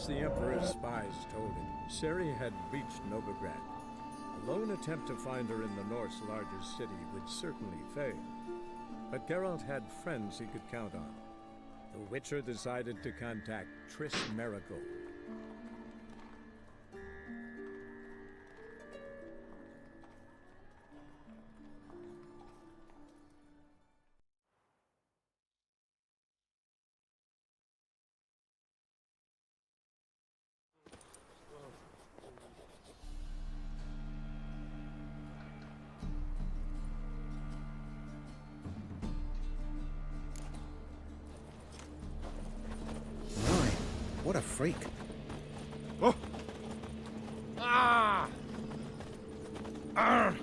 As the Emperor's spies told him, Ciri had reached Novigrad. A lone attempt to find her in the North's largest city would certainly fail. But Geralt had friends he could count on. The Witcher decided to contact Triss Merigold. What a freak. Oh! Ah! Arr!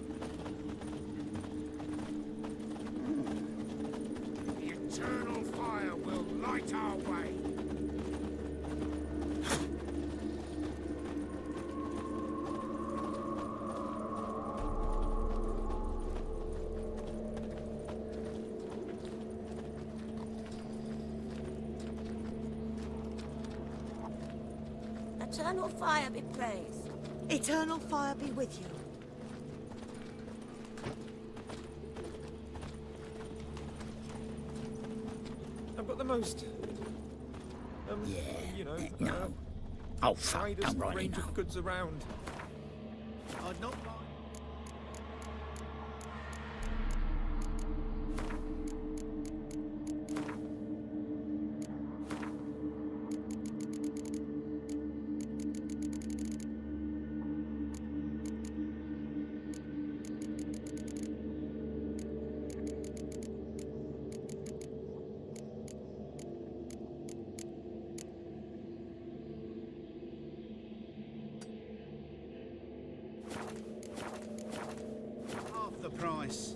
The eternal fire will light our way. Eternal fire be praised. Eternal fire be with you. I've got the most... No. Oh, fuck, widest don't write range it now. of goods around. I'd not mind. The price.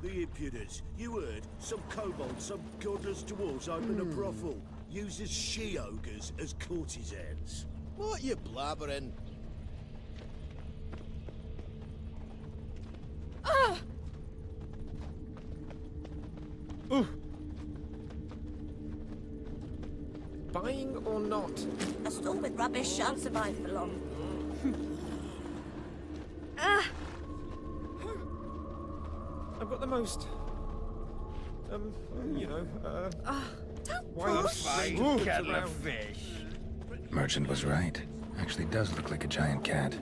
The impudence. You heard? Some kobolds, some godless dwarves open a brothel. Uses she-ogres as courtesans. What you blabbering? Buying or not? A store with rubbish shan't survive for long. I've got the most... Don't widest push! range of goods around. Merchant was right. Actually does look like a giant cat.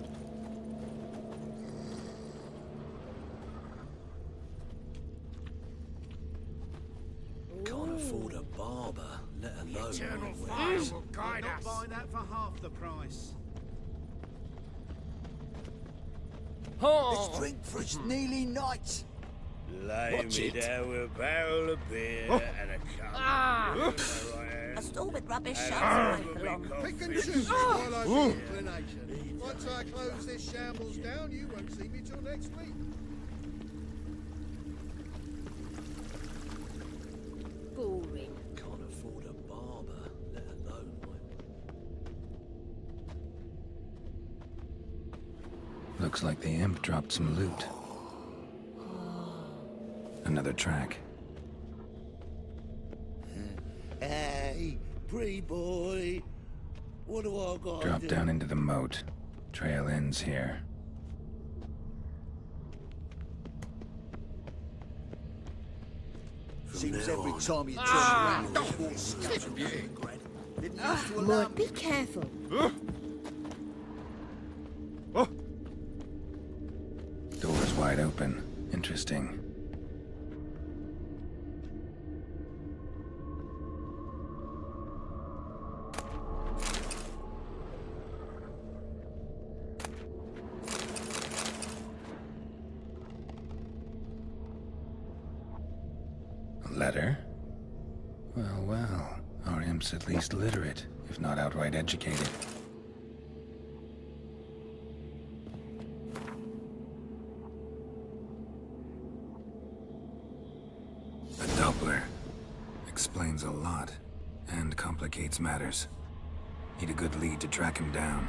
Can't afford a barber, let alone Eternal one fire with- will guide Not us. buy that for half the price. Let's drink for its nearly night. Lay Watch me it. down with a barrel of beer and a cup of A store with rubbish and shan't a survive for long. coffee. Pick and choose while I see inclination. Once I close this shambles down, you won't see me till next week. Boring. Can't afford a barber, let alone one. Looks like the imp dropped some loot. Another track. Hey, pretty boy. What do I got? Drop down into the moat. Trail ends here. Seems every time you turn around, there's more scabs of Novigrad. Didn't used to allow Lord, be careful. Door's wide open. Interesting. A letter? Well, well. Our imp's at least literate, if not outright educated. A Doppler. Explains a lot, and complicates matters. Need a good lead to track him down.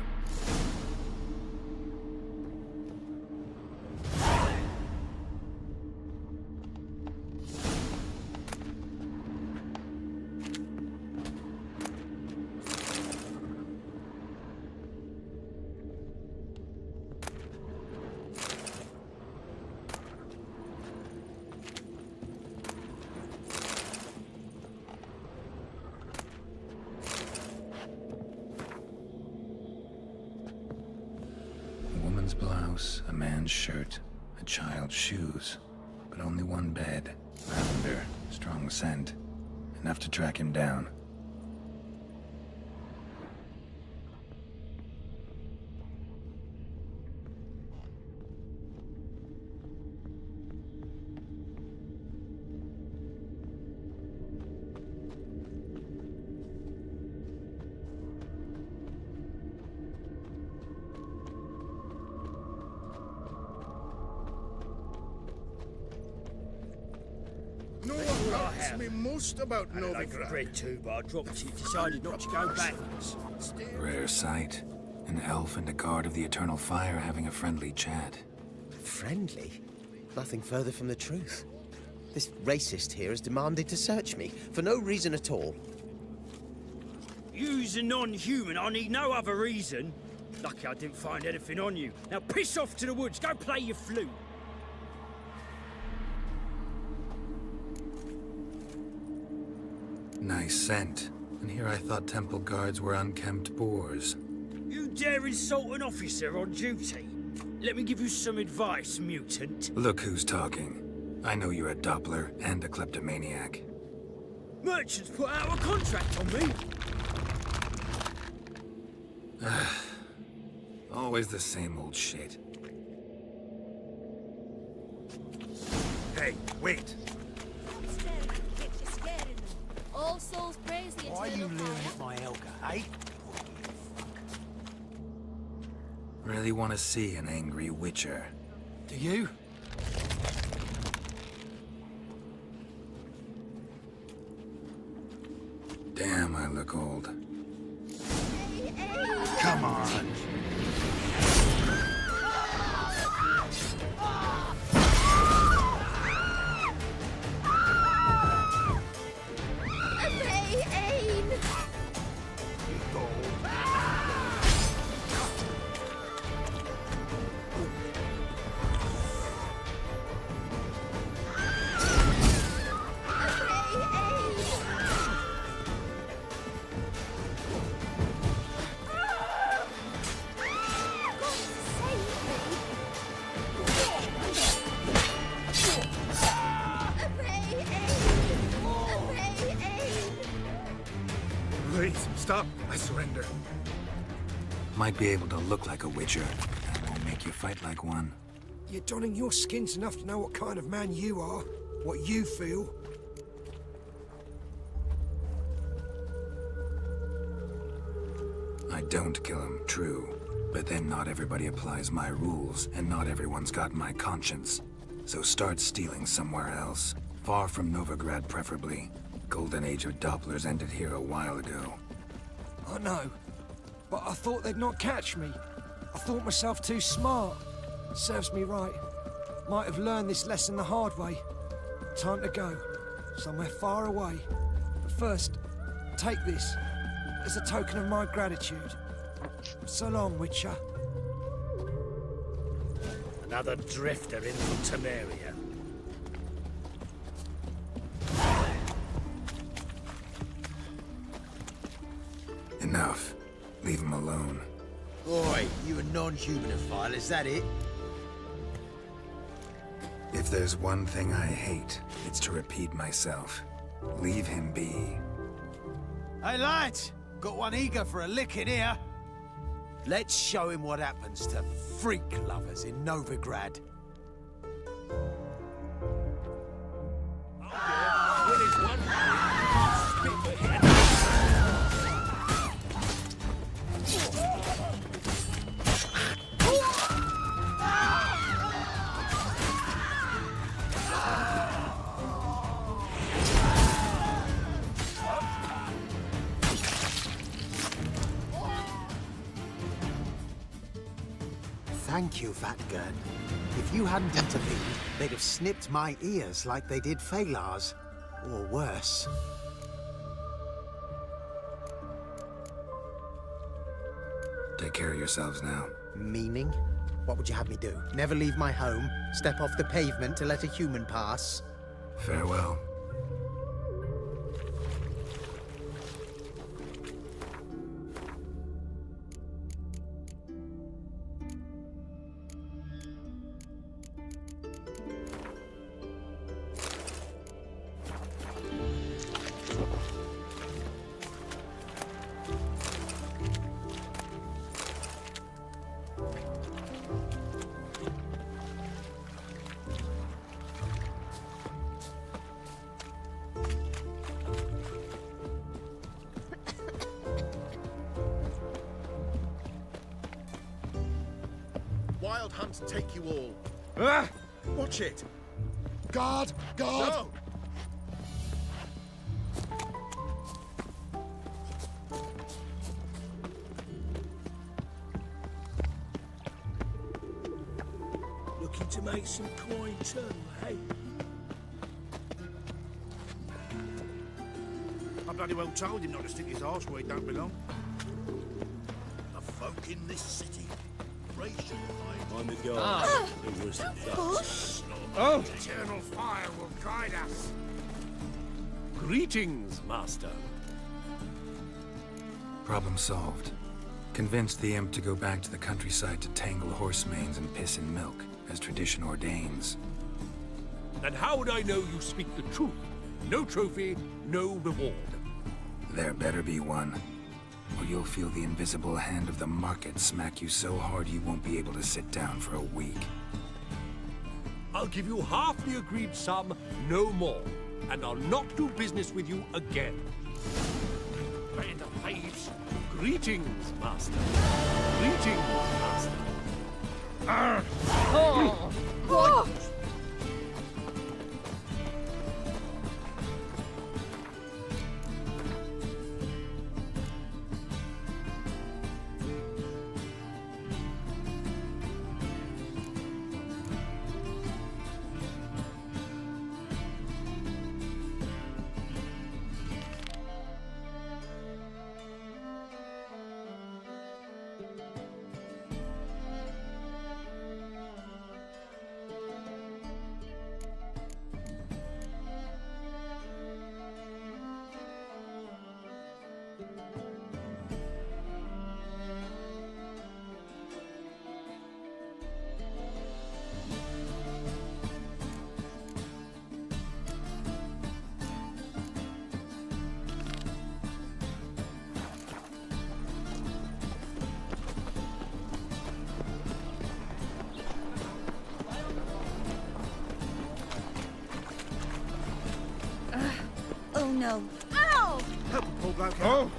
house, a man's shirt, a child's shoes, but only one bed. Lavender, strong scent, enough to track him down. No one asks me most about I like Novigrad. bread too, but I dropped it. Decided not to go back. Rare sight. An elf and a guard of the Eternal Fire having a friendly chat. Friendly? Nothing further from the truth. This racist here has demanded to search me, for no reason at all. You's a non-human. I need no other reason. Lucky I didn't find anything on you. Now piss off to the woods. Go play your flute. Nice scent. And here I thought temple guards were unkempt boors. You dare insult an officer on duty? Let me give you some advice, mutant. Look who's talking. I know you're a Doppler and a kleptomaniac. Merchants put out a contract on me. Always the same old shit. Hey, wait. All souls praise the Why are you eternal leering fire. at my Elga, eh? Really want to see an angry witcher. Do you? Damn, I look old. Come on. Please, stop. I surrender. Might be able to look like a witcher. That won't make you fight like one. You're donning your skins enough to know what kind of man you are, what you feel. I don't kill him, true. But then not everybody applies my rules, and not everyone's got my conscience. So start stealing somewhere else. Far from Novigrad, preferably. Golden age of Dopplers ended here a while ago. I know, but I thought they'd not catch me. I thought myself too smart. Serves me right. Might have learned this lesson the hard way. Time to go. Somewhere far away. But first, take this as a token of my gratitude. So long, Witcher. Another drifter in from Temeria. Enough. Leave him alone. Oi, you a non-humanophile, is that it? If there's one thing I hate, it's to repeat myself. Leave him be. Hey lads, got one eager for a licking here. Let's show him what happens to freak lovers in Novigrad. Thank you, Vatgern. If you hadn't intervened, they'd have snipped my ears like they did Phalar's. Or worse. Take care of yourselves now. Meaning? What would you have me do? Never leave my home? Step off the pavement to let a human pass? Farewell. hunt take you all. Ah! Watch it! Guard! Guard! No! Looking to make some coin too, hey? I bloody well told him not to stick his arse where he don't belong. The folk in this city, racial hide. On the guard. It was Oh! Eternal fire will guide us. Greetings, master. Problem solved. Convinced the imp to go back to the countryside to tangle horse manes and piss in milk, as tradition ordains. Then how would I know you speak the truth? No trophy, no reward. There better be one, or you'll feel the invisible hand of the market smack you so hard you won't be able to sit down for a week. I'll give you half the agreed sum, no more. And I'll not do business with you again. Band of thieves. Greetings, master. Greetings, master. Oh no. Ow! Help him, poor bloke. Oh!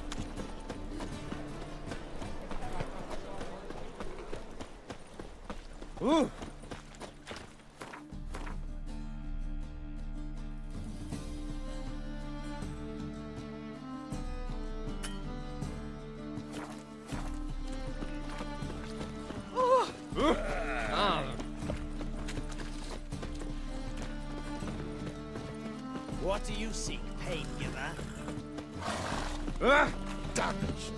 Ooh! What do you seek, pain giver? Ah! Damage.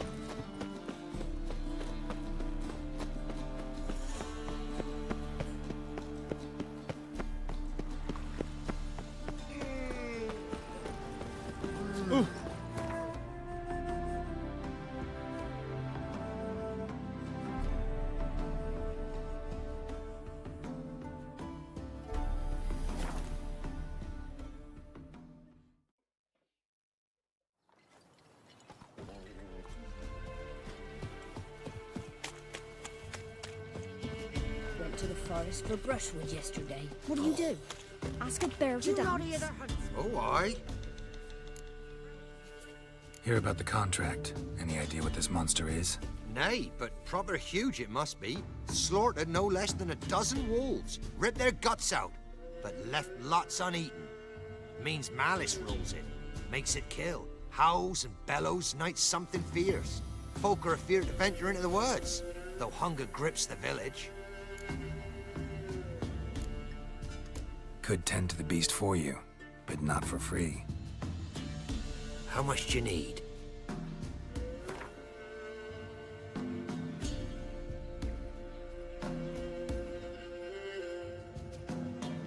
Went to the forest for brushwood yesterday. What do you do? Ask a bear to dance? Oh, aye. Hear about the contract. Any idea what this monster is? Nay, but proper huge it must be. Slaughtered no less than a dozen wolves. Ripped their guts out, but left lots uneaten. Means malice rules it. Makes it kill. Howls and bellows, nights something fierce. Folk are afeard to venture into the woods, though hunger grips the village. Could tend to the beast for you, but not for free. How much do you need?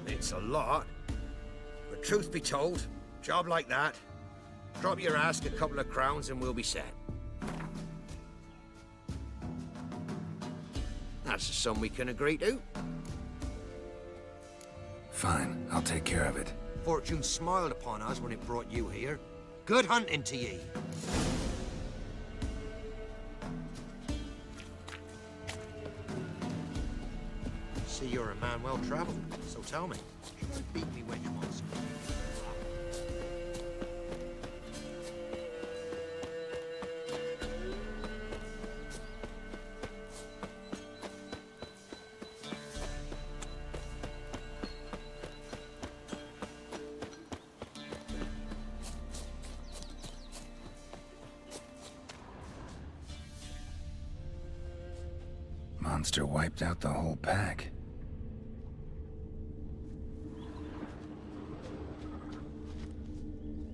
It's a lot. But truth be told, job like that, drop your ask a couple of crowns and we'll be set. That's a sum we can agree to. Fine, I'll take care of it. Fortune smiled upon us when it brought you here. Good hunting to ye. See, you're a man well traveled, so tell me, should I beat me wench once? Monster wiped out the whole pack.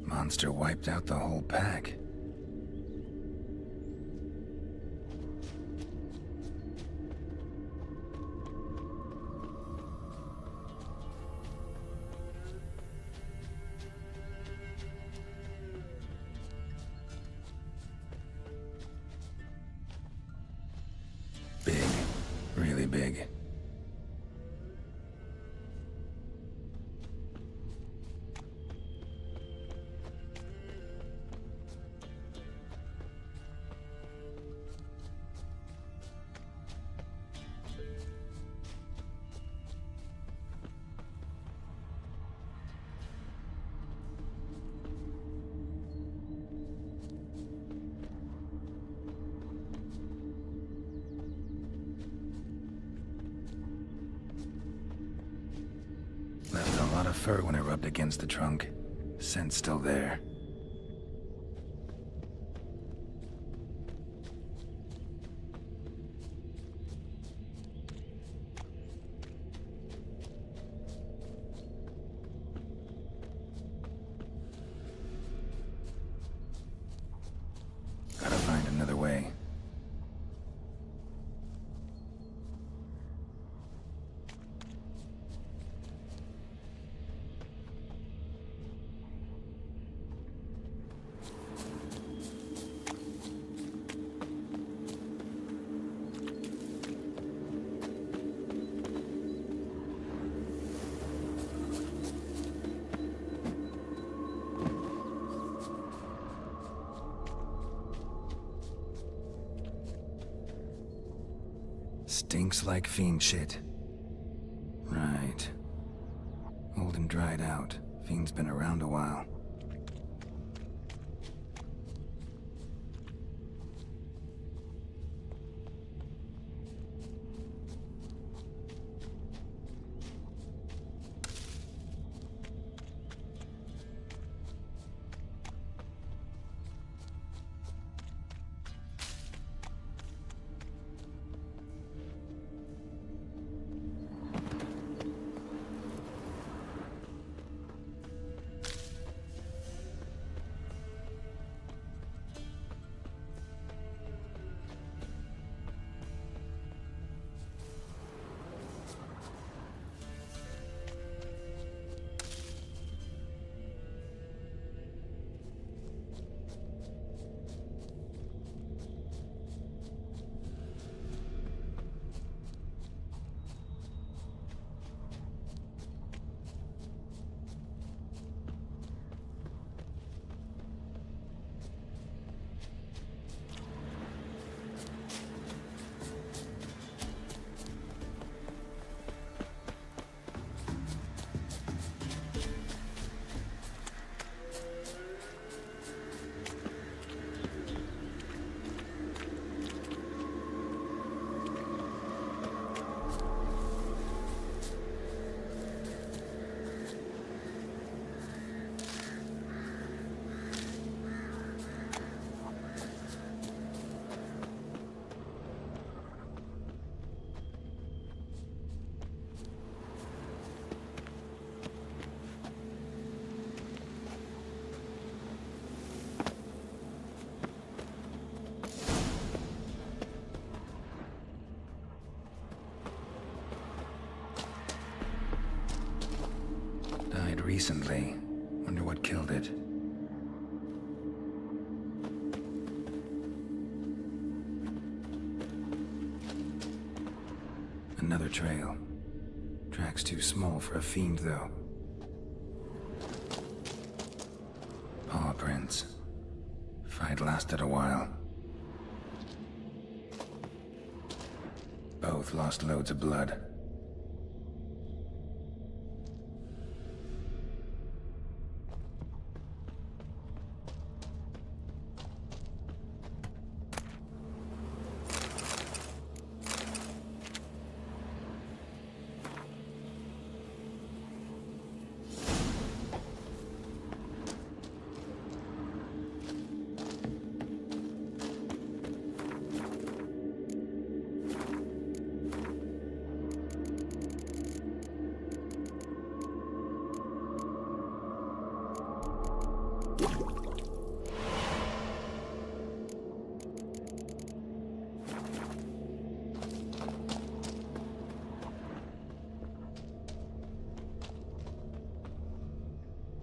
Monster wiped out the whole pack. Big. Really big. Left a lot of fur when it rubbed against the trunk. Scent's still there. Gotta find another way. Stinks like fiend shit. Right. Old and dried out. Fiend's been around a while. Died recently. Wonder what killed it. Another trail. Track's too small for a fiend, though. Paw prints. Fight lasted a while. Both lost loads of blood.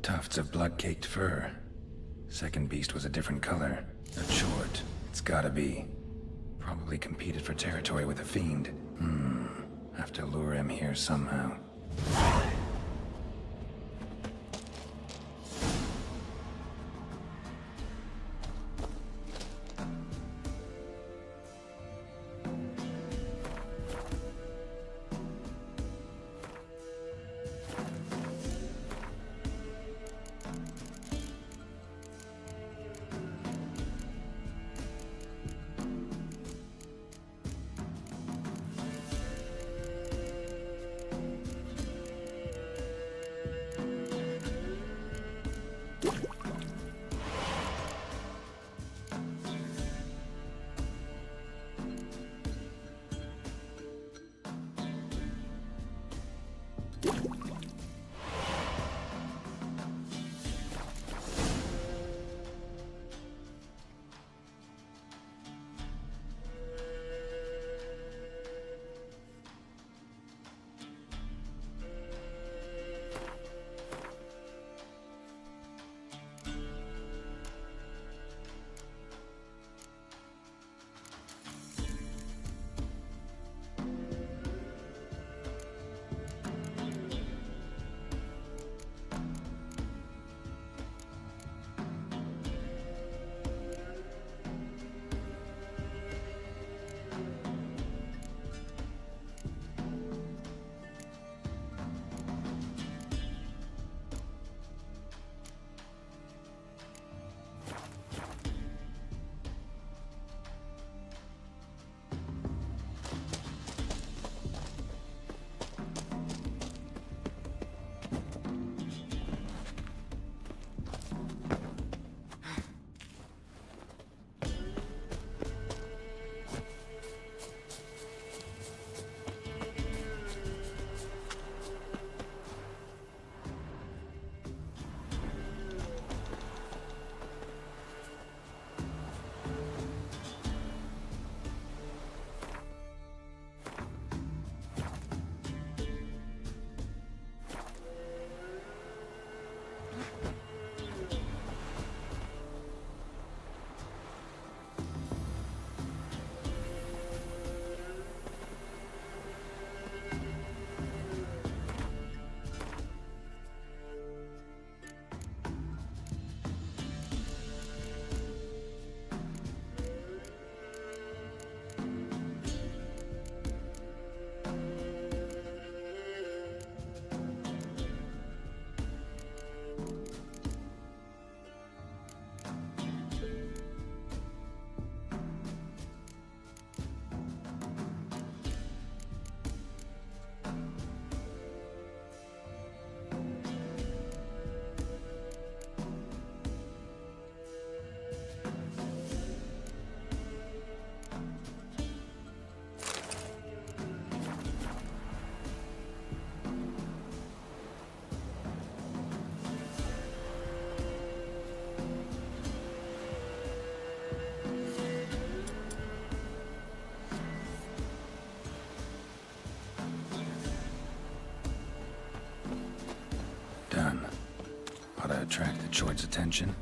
Tufts of blood-caked fur. Second beast was a different color. Not short. It's gotta be. Probably competed for territory with a fiend. Have to lure him here somehow. Attract the Choid's attention.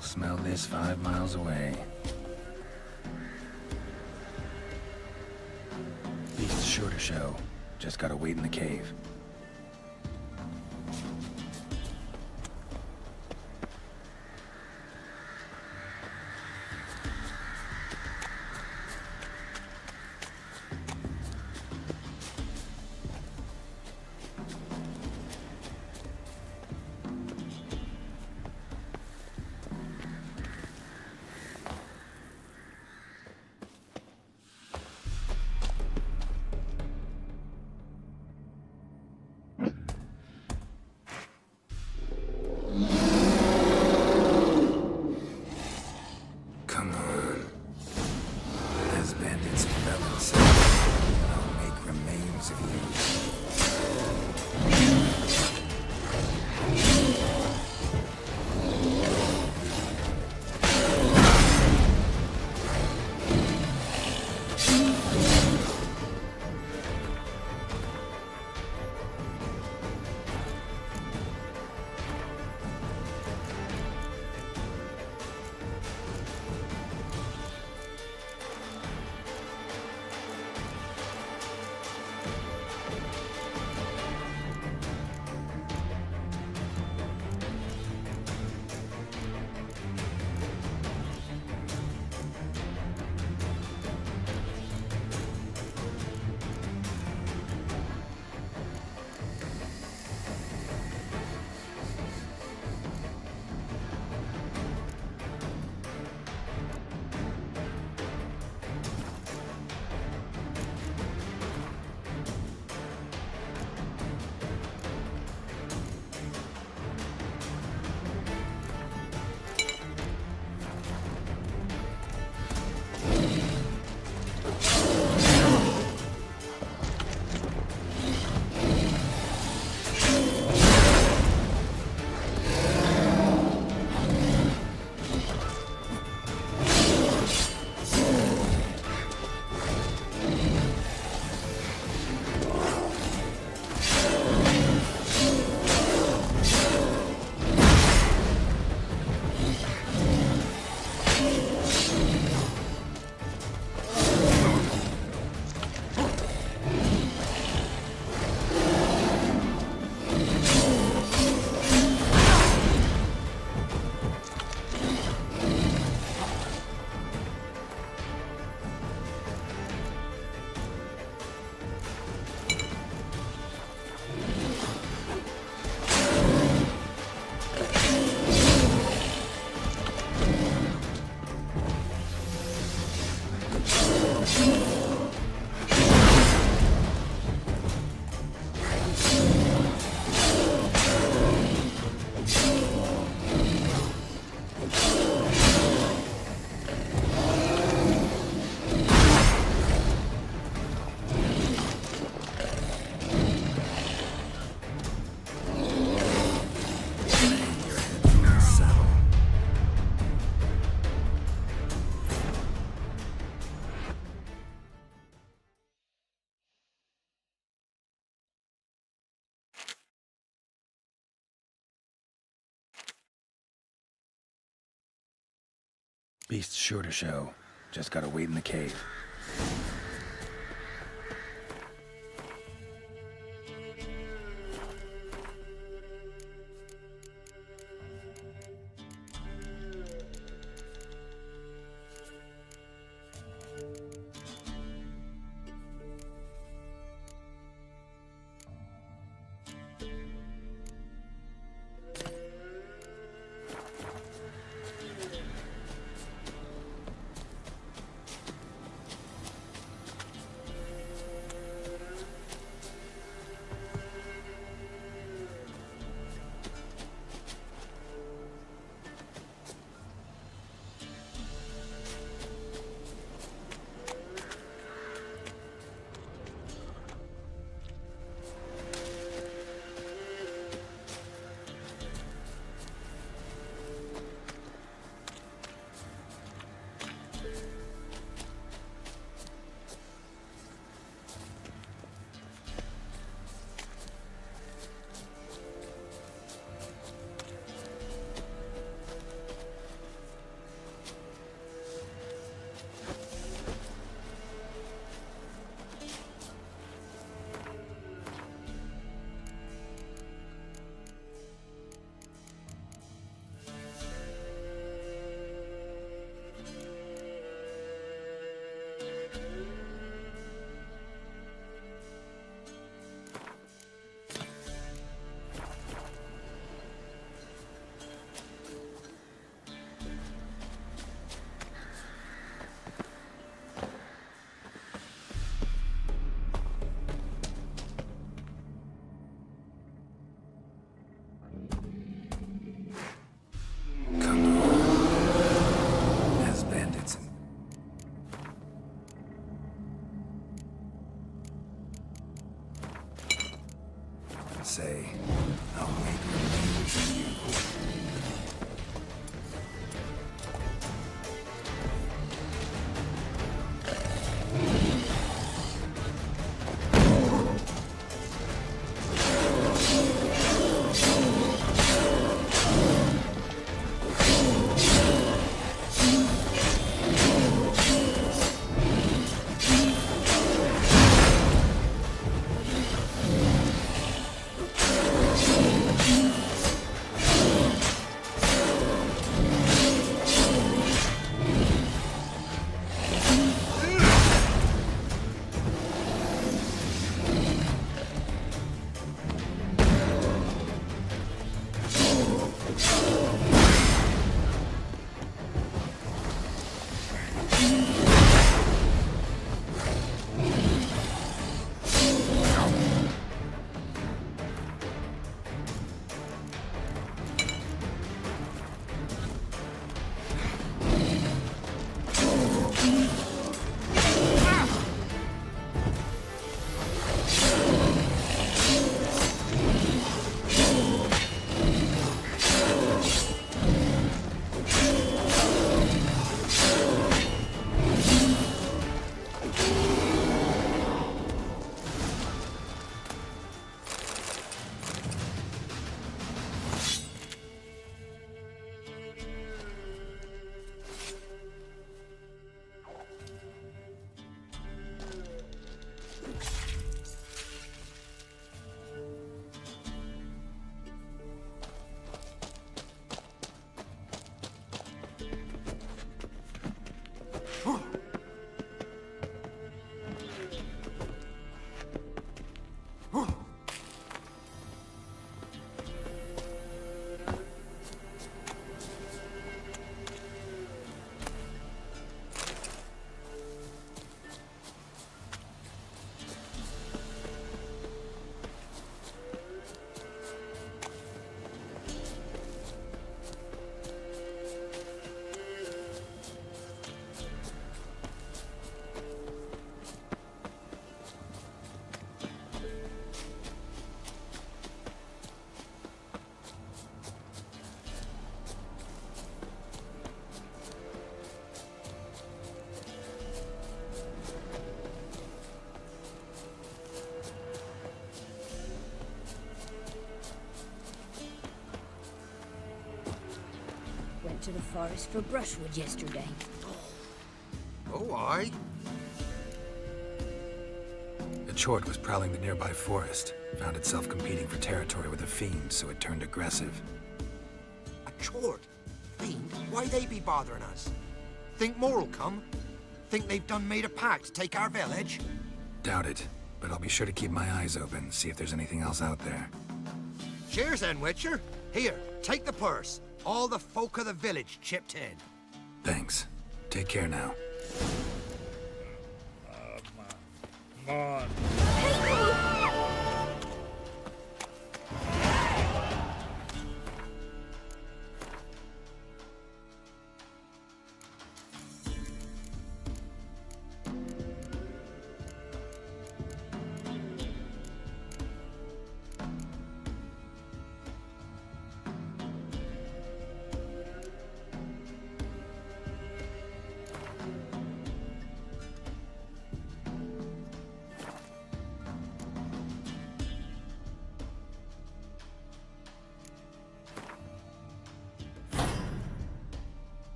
Smell this 5 miles away. Beast's sure to show. Just gotta wait in the cave. So, I'll make remains of you. Beast's sure to show. Just gotta wait in the cave. say, I'll make revenge of you. Went to the forest for brushwood yesterday. Oh, aye? A chort was prowling the nearby forest, found itself competing for territory with a fiend, so it turned aggressive. A chort? Fiend? Why they be bothering us? Think more'll come? Think they've done made a pact to take our village? Doubt it, but I'll be sure to keep my eyes open, see if there's anything else out there. Cheers then, Witcher. Here, take the purse. All the folk of the village chipped in. Thanks. Take care now. Come on.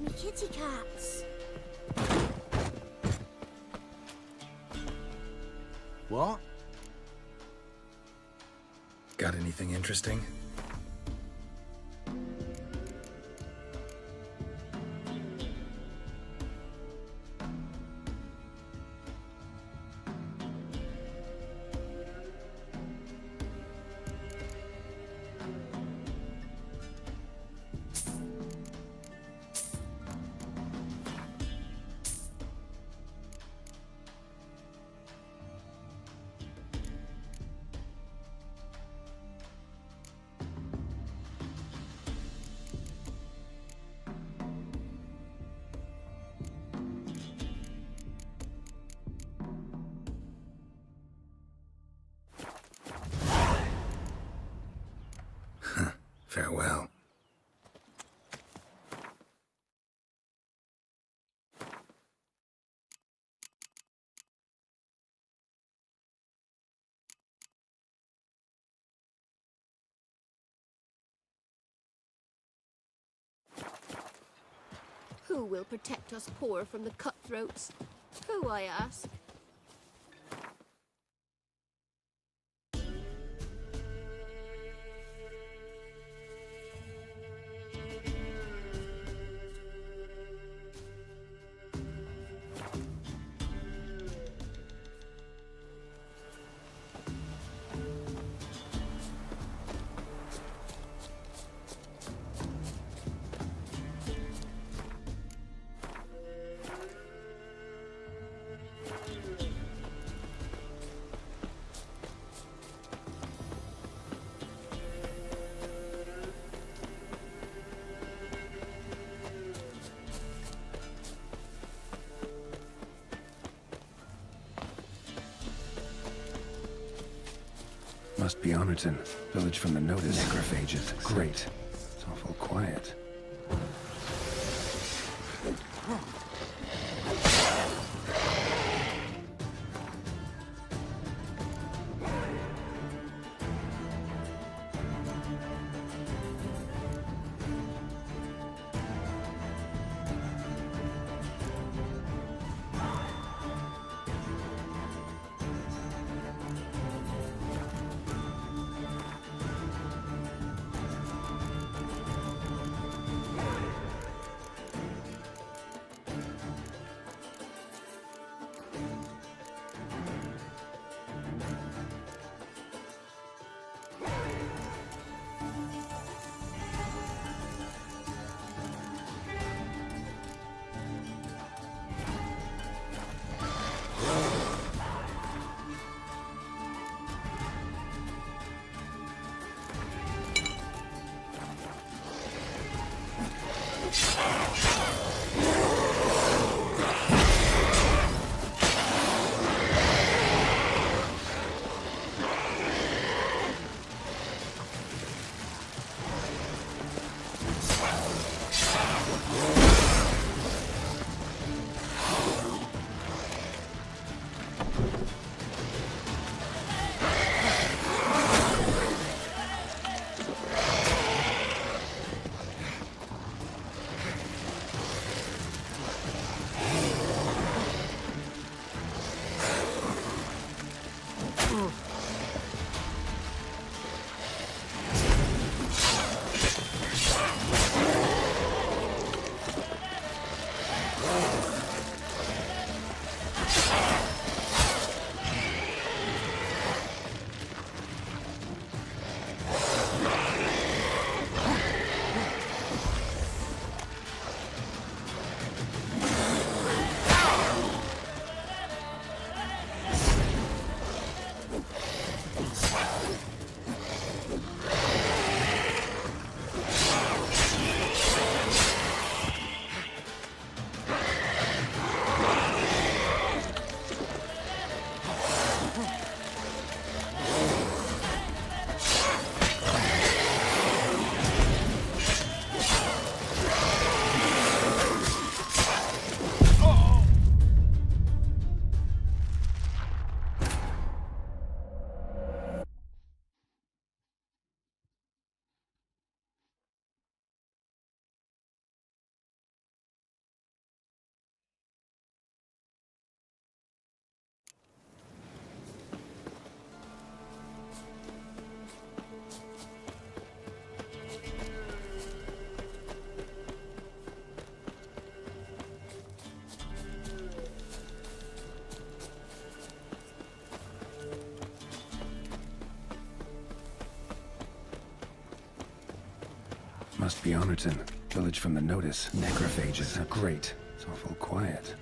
me kitty cats. What? Got anything interesting? Farewell. Who will protect us poor from the cutthroats? Who, I ask? Must be Honorton, village from the notice. Necrophages. Great. It's awful quiet. Must be Honorton. Village from the notice. Necrophages are great. It's awful quiet.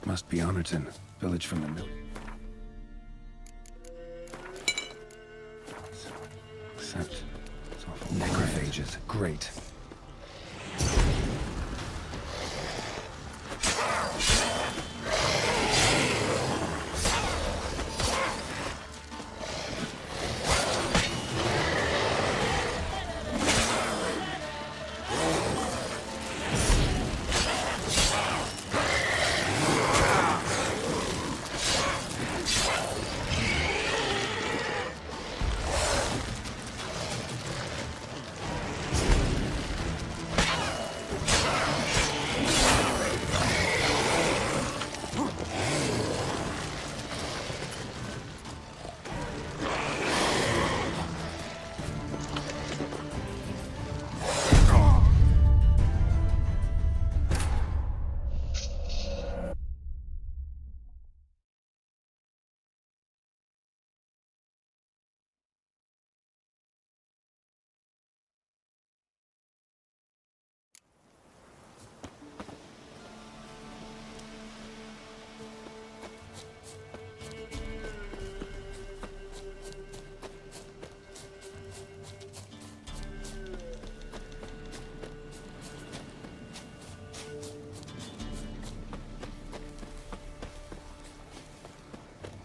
Must be Honorton. Village from the note. Except it's awful. Necrophages. Great.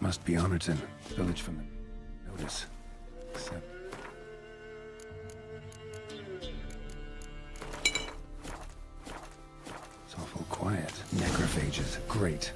Must be Honorton. Village from the notice. Except it's awful quiet. Necrophages. Great.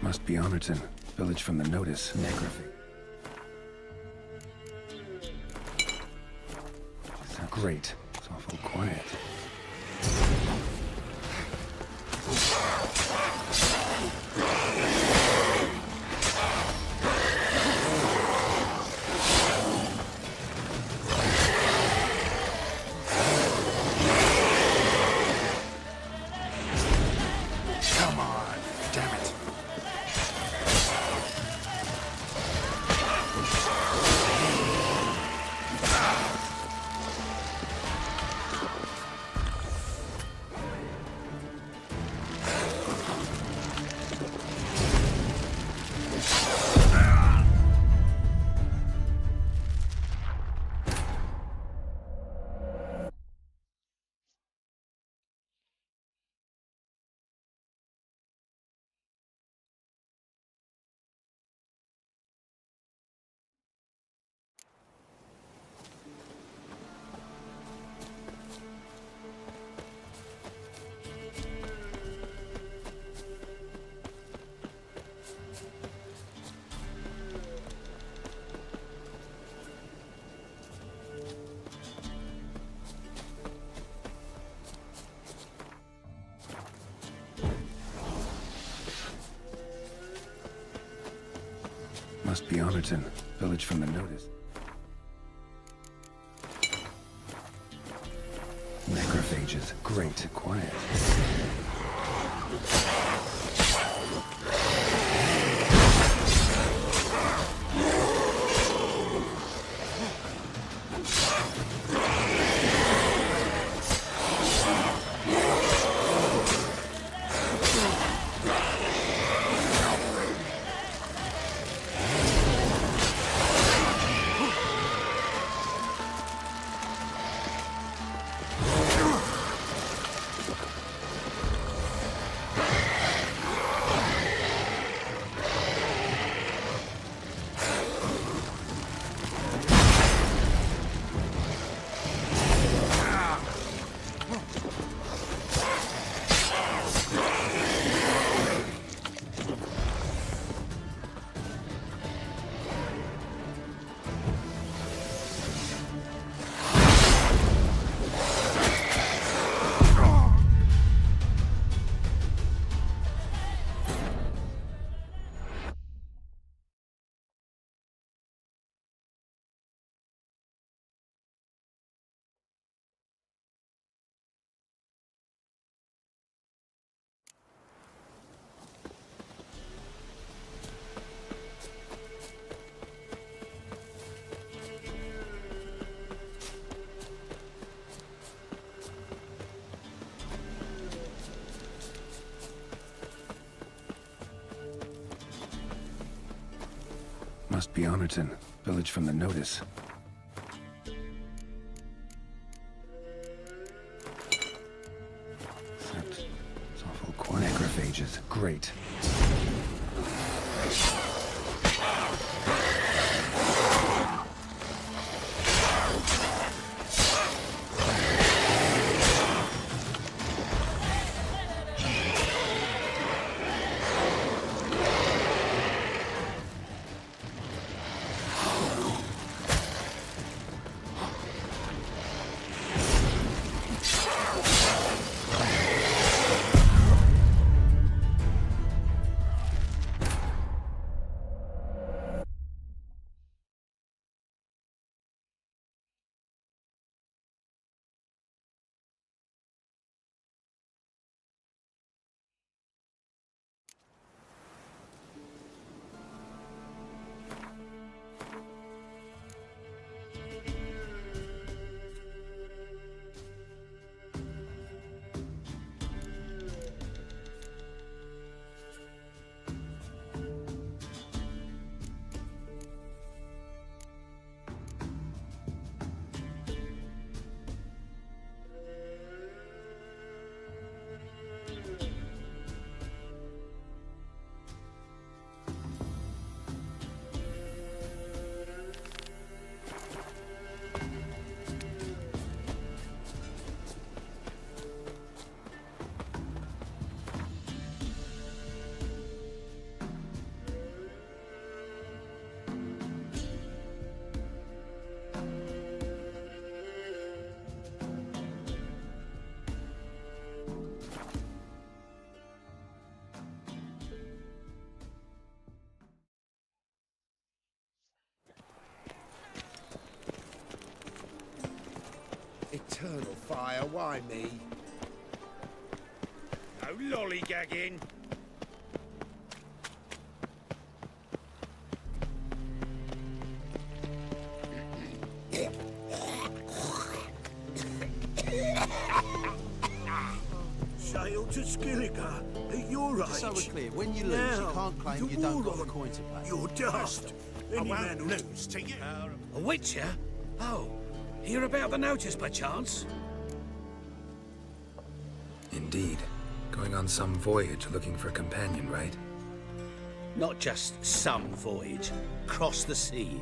Must be Honorton. Village from the notice. Necrophages. Great. It's awful quiet. Come on. Damn it. Must be Honorton, village from the notice. Necrophages, great, quiet. Must be Honorton, village from the notice. Except it's awful quiet. Necrophages, great. Eternal fire, why me? No lollygagging. Sail to Skilliger at your age. So we're clear, when you lose, you can't claim you don't got the coin to pay. You're daft. Any man who lose to you. A witcher? Oh, hear about the notice by chance? Indeed. Going on some voyage looking for a companion, right? Not just some voyage. Cross the sea.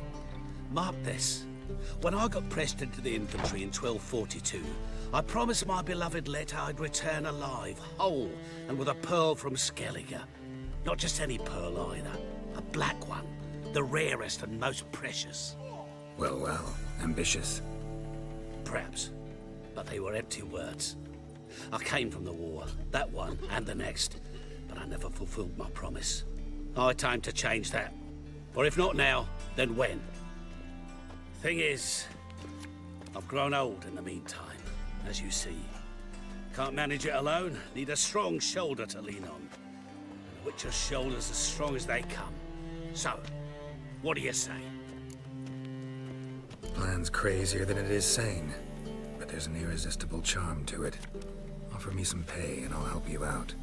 Mark this. When I got pressed into the infantry in 1242, I promised my beloved Letta I'd return alive, whole, and with a pearl from Skellige. Not just any pearl either. A black one. The rarest and most precious. Well, well. Ambitious. Perhaps. But they were empty words. I came from the war, that one and the next, but I never fulfilled my promise. High time to change that. Or if not now, then when? Thing is, I've grown old in the meantime, as you see. Can't manage it alone, need a strong shoulder to lean on. And a Witcher's shoulders as strong as they come. So, what do you say? Plan's crazier than it is sane, but there's an irresistible charm to it. Offer me some pay and I'll help you out.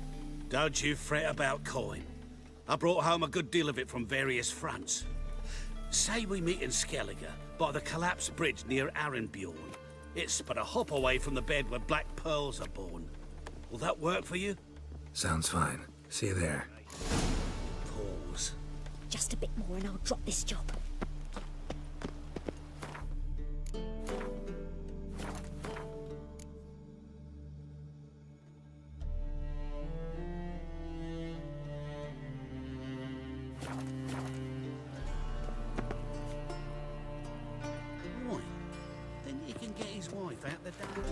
Don't you fret about coin. I brought home a good deal of it from various fronts. Say we meet in Skellige, by the collapsed bridge near Arenbjorn. It's but a hop away from the bed where black pearls are born. Will that work for you? Sounds fine. See you there. Pause. Just a bit more and I'll drop this job. Why? Then he can get his wife out the door.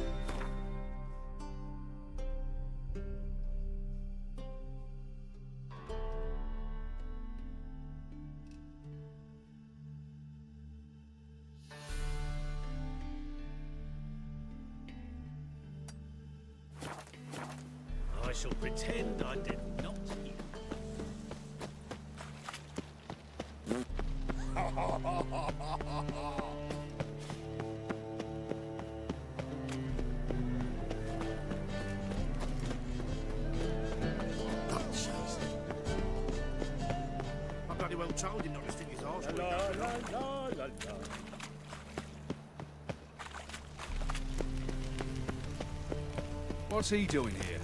I shall pretend I did not hear. I bloody well told him not to stick his arse where he doesn't belong. What's he doing here?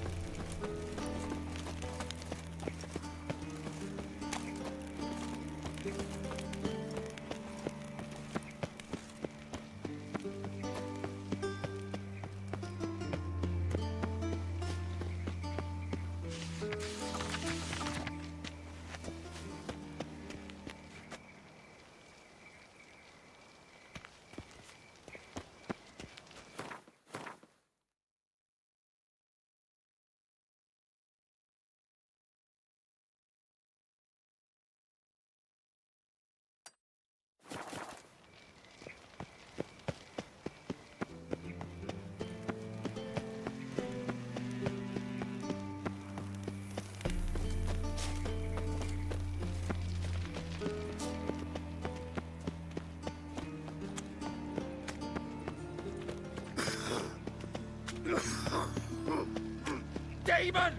Demon!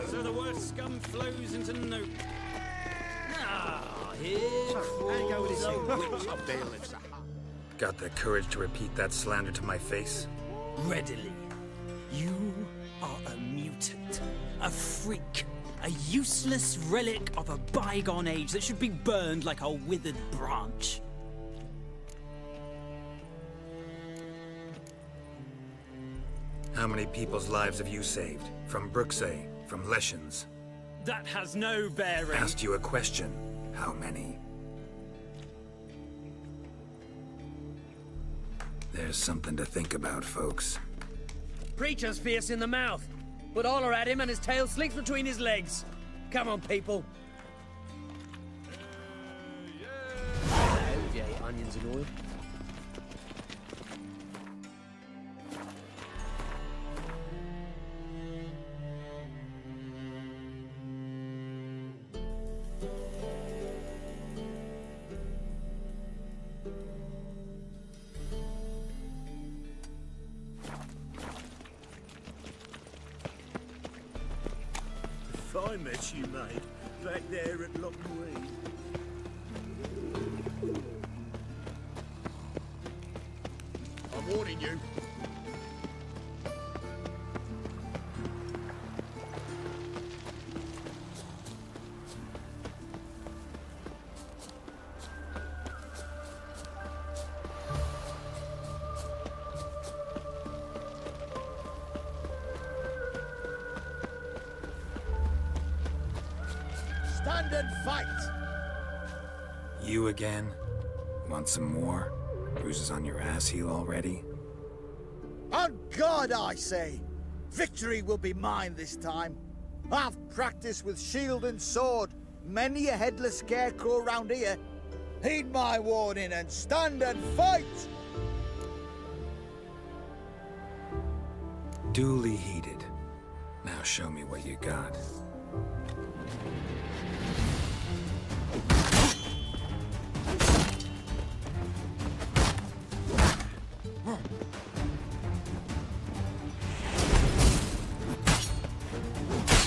So the worst scum flows into Nope. Ah, here crawls a witch. Got the courage to repeat that slander to my face? Readily. You are a mutant, a freak, a useless relic of a bygone age that should be burned like a withered branch. How many people's lives have you saved? From Bruxay, from Leshens? That has no bearing. Asked you a question. How many? There's something to think about, folks. Preacher's fierce in the mouth, but holler at him and his tail slinks between his legs. Come on, people. Yeah, onions and oil. Fine mess you made, back there at Lockwood. I'm warning you. Stand and fight! You again? Want some more? Bruises on your ass heel already? On God, I say! Victory will be mine this time. I've practiced with shield and sword, many a headless scarecrow round here. Heed my warning and stand and fight! Duly heeded. Now show me what you got.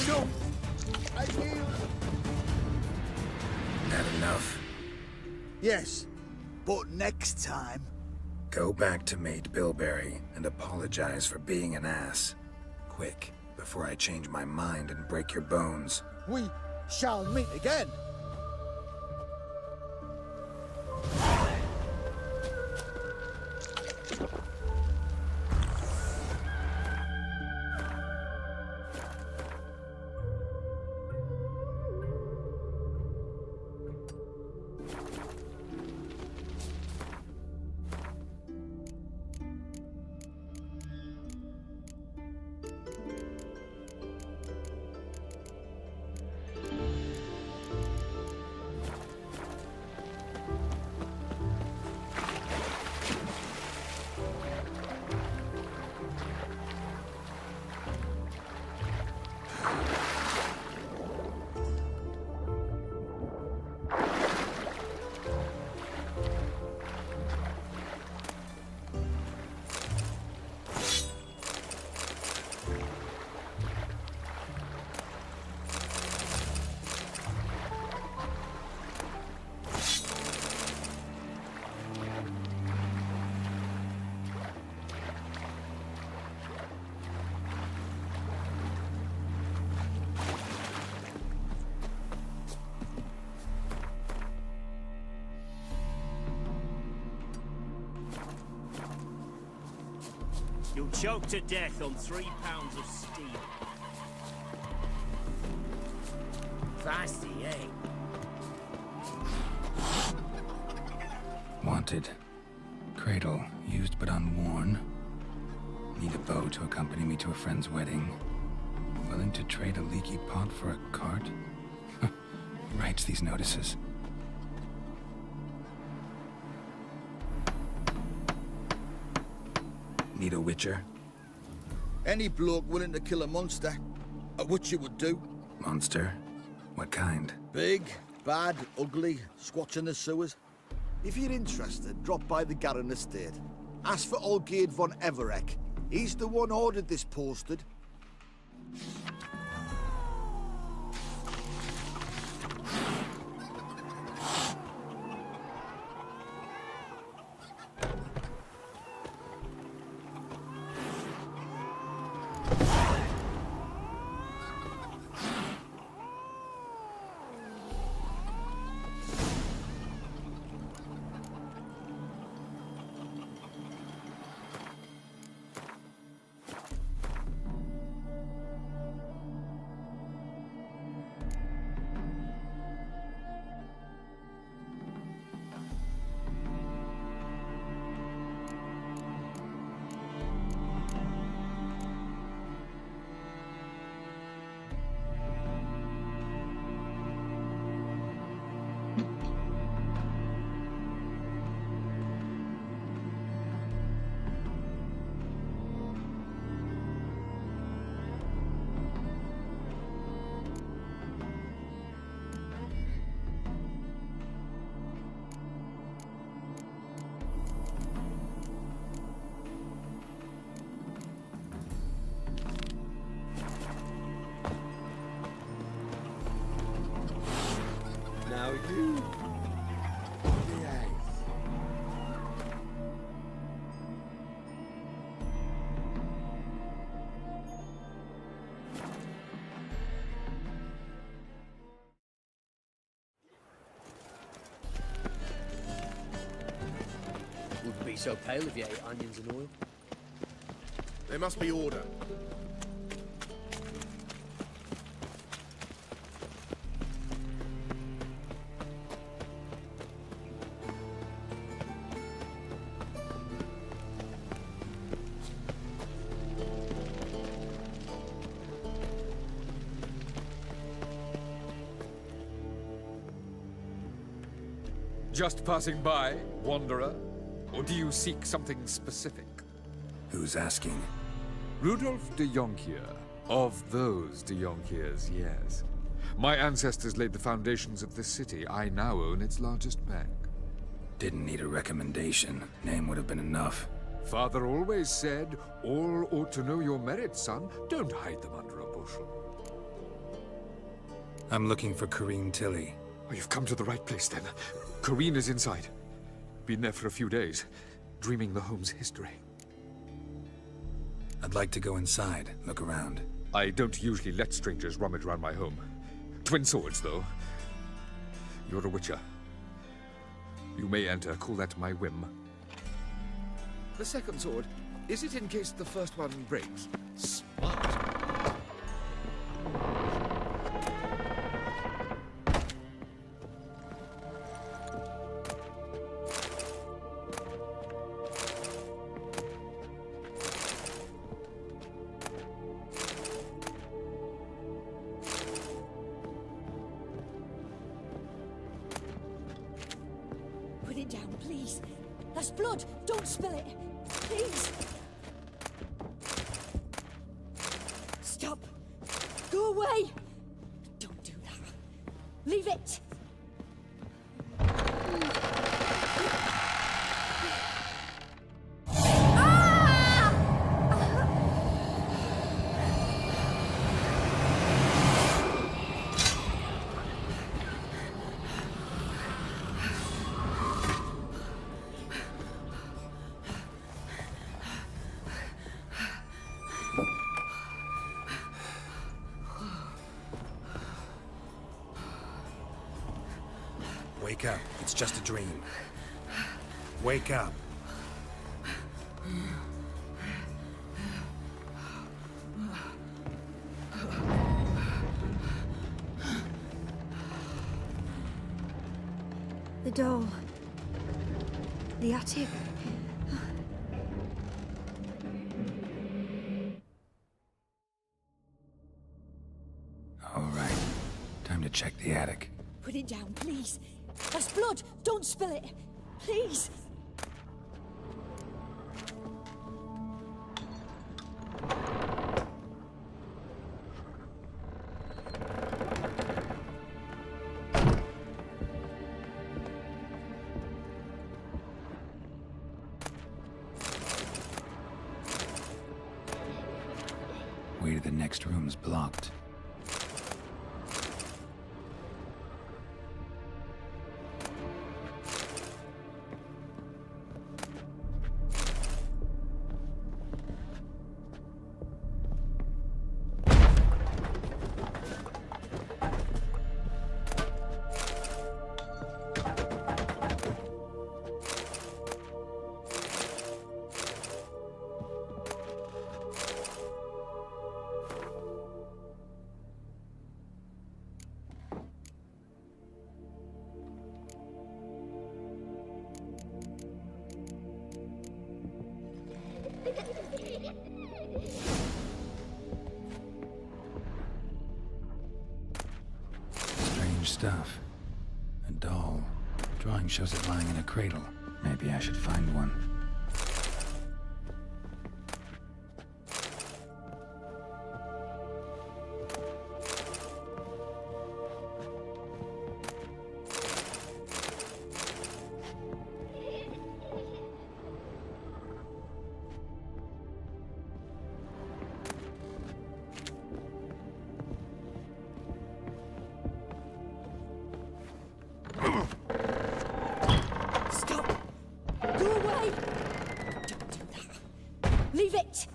No! I will... That enough? Yes, but next time... Go back to Mate Bilberry and apologize for being an ass. Quick, before I change my mind and break your bones. We shall meet again. You'll choke to death on 3 pounds of steel. Feisty, eh? Wanted. Cradle, used but unworn. Need a bow to accompany me to a friend's wedding. Willing to trade a leaky pot for a cart? Writes these notices. Need a witcher? Any bloke willing to kill a monster, a witcher would do. Monster? What kind? Big, bad, ugly, squats in the sewers. If you're interested, drop by the Garren estate. Ask for Olgierd von Everek. He's the one ordered this posted. Now you... Yes. Wouldn't be so pale if you ate onions and oil. There must be order. just passing by, wanderer? Or do you seek something specific? Who's asking? Rudolf de Jonkier. Of those de Jonkiers, yes. My ancestors laid the foundations of this city. I now own its largest bank. Didn't need a recommendation. Name would have been enough. Father always said, all ought to know your merits, son. Don't hide them under a bushel. I'm looking for Corrine Tilly. Oh, you've come to the right place, then. Corrine is inside. Been there for a few days, dreaming the home's history. I'd like to go inside, look around. I don't usually let strangers rummage around my home. Twin swords, though. You're a witcher. You may enter, call that my whim. The second sword, is it in case the first one breaks? Smart. Put it down, please. That's blood. Don't spill it. Please. Stop. Go away. Don't do that. Leave it. Wake up. It's just a dream. Wake up. The doll. The attic. All right. Time to check the attic. Put it down, please. That's blood. Don't spill it. Please. Way to the next room's blocked. Strange stuff. A doll. Drawing shows it lying in a cradle. Maybe I should find one. Stop. Go away. Don't do that. Leave it.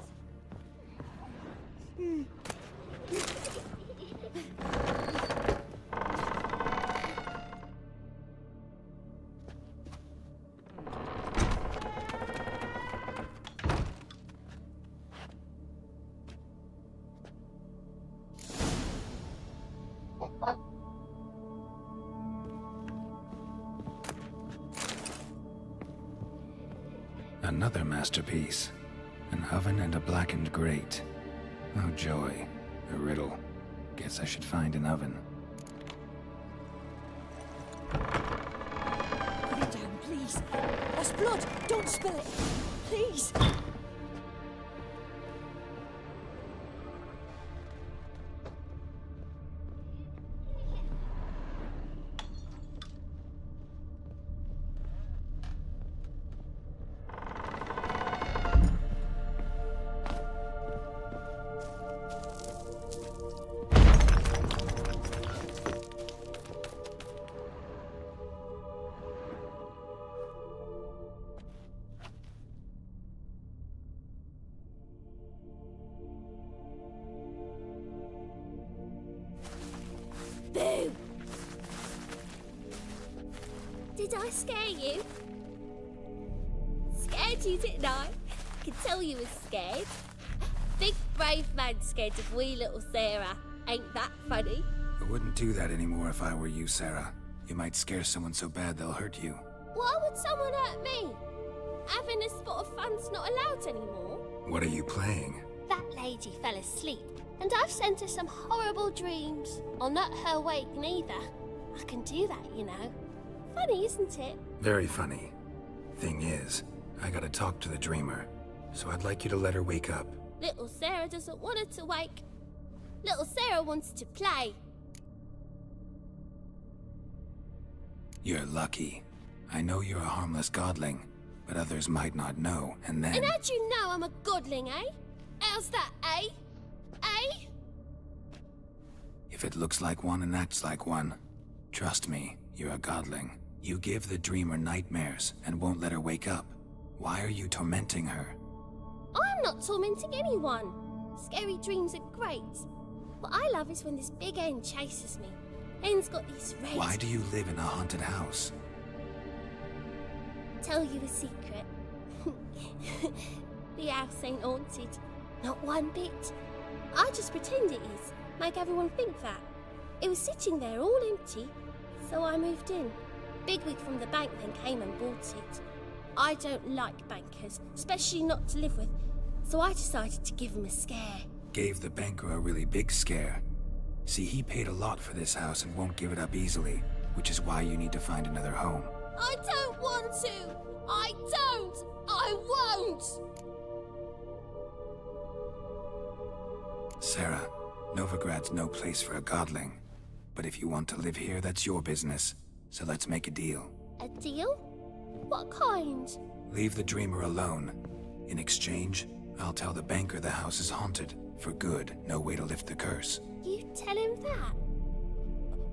Another masterpiece. An oven and a blackened grate. Oh joy. A riddle. Guess I should find an oven. Put Please. That's blood. Don't spill it. Please. Boo! Did I scare you? Scared you, didn't I? I could tell you was scared. Big brave man scared of wee little Sarah. Ain't that funny? I wouldn't do that anymore if I were you, Sarah. You might scare someone so bad they'll hurt you. Why would someone hurt me? Having a spot of fun's not allowed anymore. What are you playing? That lady fell asleep, and I've sent her some horrible dreams. I'll not her awake neither. I can do that, you know. Funny, isn't it? Very funny. Thing is, I gotta talk to the dreamer, so I'd like you to let her wake up. Little Sarah doesn't want her to wake. Little Sarah wants to play. You're lucky. I know you're a harmless godling, but others might not know, and then... And how'd you know I'm a godling, eh? How's that, eh? Eh? If it looks like one and acts like one, trust me, you're a godling. You give the dreamer nightmares and won't let her wake up. Why are you tormenting her? I'm not tormenting anyone. Scary dreams are great. What I love is when this big hen chases me. Hen's got these red... Why do you live in a haunted house? Tell you a secret. The house ain't haunted. Not one bit. I just pretend it is. Make everyone think that. It was sitting there all empty, so I moved in. Bigwig from the bank then came and bought it. I don't like bankers, especially not to live with, so I decided to give him a scare. Gave the banker a really big scare. See, he paid a lot for this house and won't give it up easily, which is why you need to find another home. I don't want to! I don't! I won't! Sarah, Novigrad's no place for a godling. But if you want to live here, that's your business. So let's make a deal. A deal? What kind? Leave the dreamer alone. In exchange, I'll tell the banker the house is haunted. For good, no way to lift the curse. You tell him that?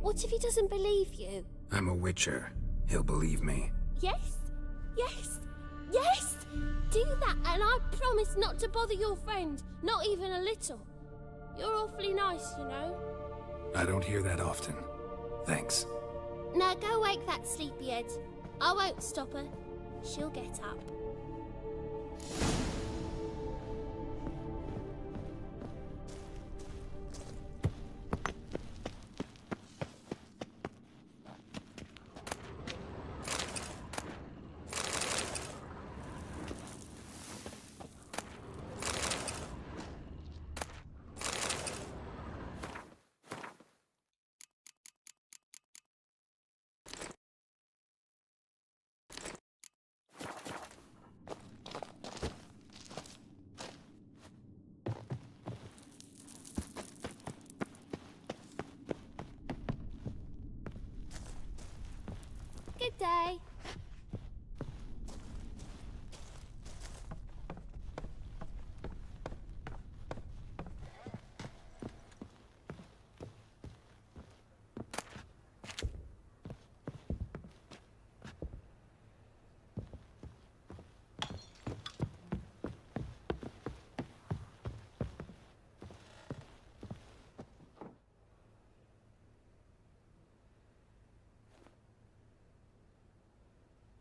What if he doesn't believe you? I'm a witcher. He'll believe me. Yes? Yes? Yes! Do that and I promise not to bother your friend. Not even a little. You're awfully nice, you know. I don't hear that often. Thanks. Now go wake that sleepyhead. I won't stop her. She'll get up. Good day.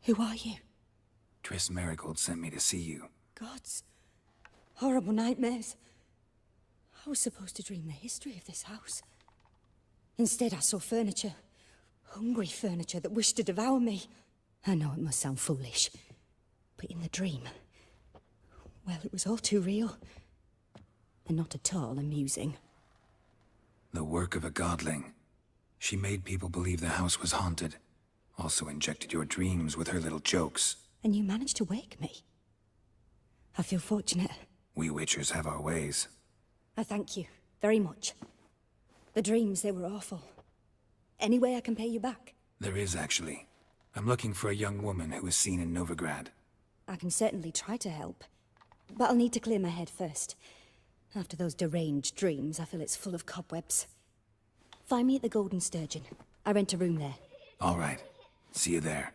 Who are you? Triss Marigold sent me to see you. Gods. Horrible nightmares. I was supposed to dream the history of this house. Instead, I saw furniture. Hungry furniture that wished to devour me. I know it must sound foolish, but in the dream, well, it was all too real. And not at all amusing. The work of a godling. She made people believe the house was haunted. Also injected your dreams with her little jokes. And you managed to wake me. I feel fortunate. We witchers have our ways. I thank you very much. The dreams, they were awful. Any way I can pay you back? There is, actually. I'm looking for a young woman who was seen in Novigrad. I can certainly try to help. But I'll need to clear my head first. After those deranged dreams, I feel it's full of cobwebs. Find me at the Golden Sturgeon. I rent a room there. All right. See you there.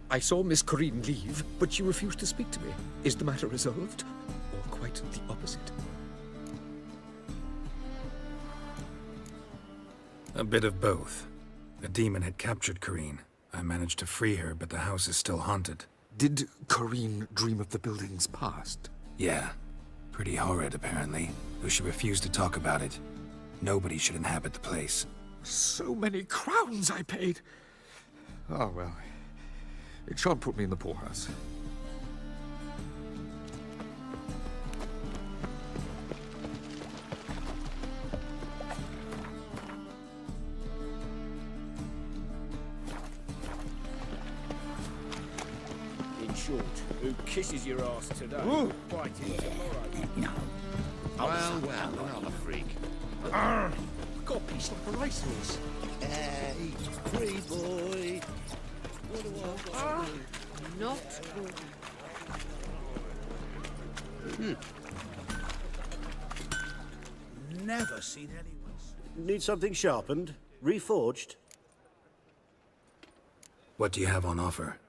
I saw Miss Corinne leave, but she refused to speak to me. Is the matter resolved? Or quite the opposite? A bit of both. A demon had captured Corinne. I managed to free her, but the house is still haunted. Did Corinne dream of the building's past? Yeah. Pretty horrid, apparently, though she refused to talk about it. Nobody should inhabit the place. So many crowns I paid! Oh, well. It shan't put me in the poorhouse. In short, who kisses your ass today? Ooh. Fighting tomorrow. No. Well, another freak. Got a piece like a racehorse. Hey, free boy. What do I got to do? Not good. Never seen anyone. Need something sharpened? Reforged? What do you have on offer?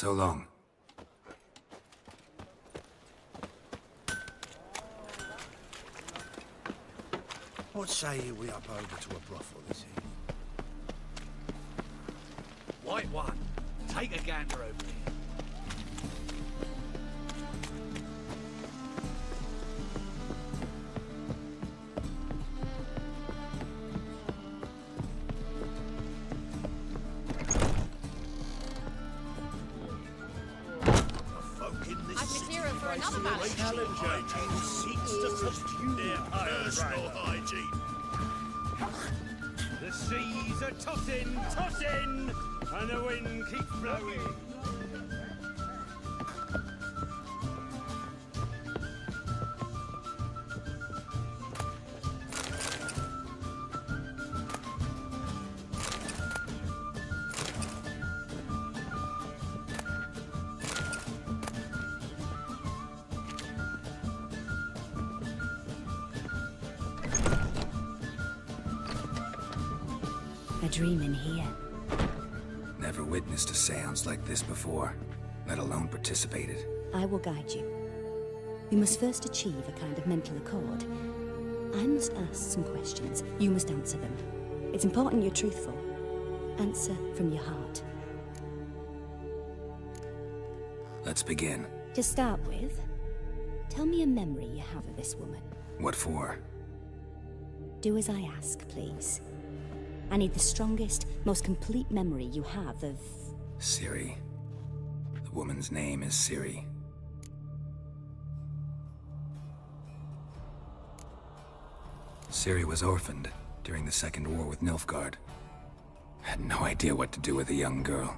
So long. What say we up over to a brothel this evening? White one, take a gander over here. Material for another battle. Hygiene seeks to subdue their personal hygiene. The seas are tossing, tossing, and the wind keeps blowing. A dream in here. Never witnessed a seance like this before, let alone participated. I will guide you. We must first achieve a kind of mental accord. I must ask some questions. You must answer them. It's important you're truthful. Answer from your heart. Let's begin. To start with, tell me a memory you have of this woman. What for? Do as I ask, please. I need the strongest, most complete memory you have of... Ciri. The woman's name is Ciri. Ciri was orphaned during the Second War with Nilfgaard. Had no idea what to do with a young girl.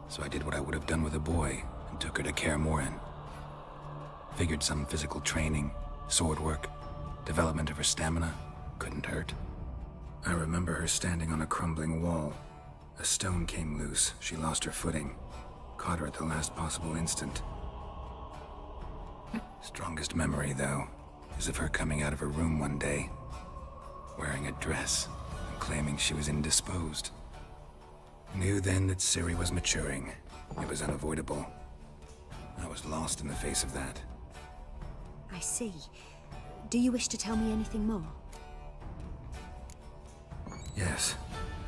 So I did what I would have done with a boy and took her to Kaer Morhen. Figured some physical training, sword work, development of her stamina couldn't hurt. I remember her standing on a crumbling wall. A stone came loose. She lost her footing. Caught her at the last possible instant. Strongest memory, though, is of her coming out of her room one day, wearing a dress and claiming she was indisposed. Knew then that Ciri was maturing. It was unavoidable. I was lost in the face of that. I see. Do you wish to tell me anything more? Yes,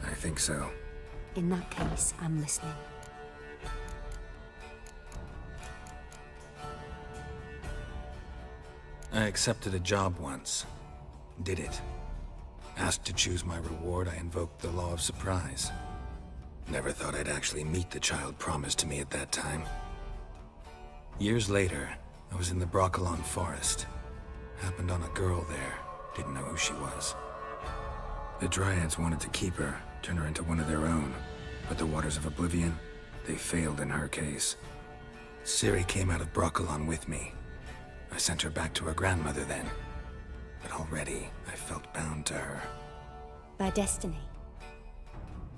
I think so. In that case, I'm listening. I accepted a job once. Did it. Asked to choose my reward, I invoked the law of surprise. Never thought I'd actually meet the child promised to me at that time. Years later, I was in the Broccolon forest. Happened on a girl there. Didn't know who she was. The Dryads wanted to keep her, turn her into one of their own. But the Waters of Oblivion, they failed in her case. Ciri came out of Broccolon with me. I sent her back to her grandmother then. But already, I felt bound to her. By destiny?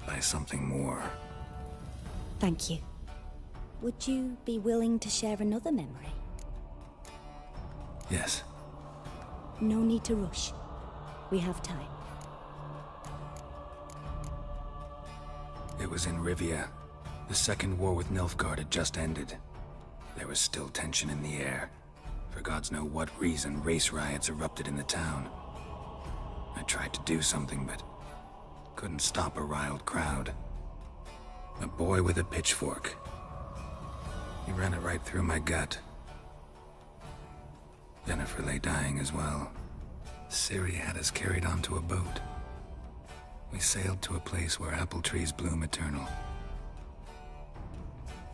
By something more. Thank you. Would you be willing to share another memory? Yes. No need to rush. We have time. It was in Rivia. The Second War with Nilfgaard had just ended. There was still tension in the air. For gods know what reason, race riots erupted in the town. I tried to do something, but couldn't stop a riled crowd. A boy with a pitchfork. He ran it right through my gut. Yennefer lay dying as well. Ciri had us carried onto a boat. We sailed to a place where apple trees bloom eternal.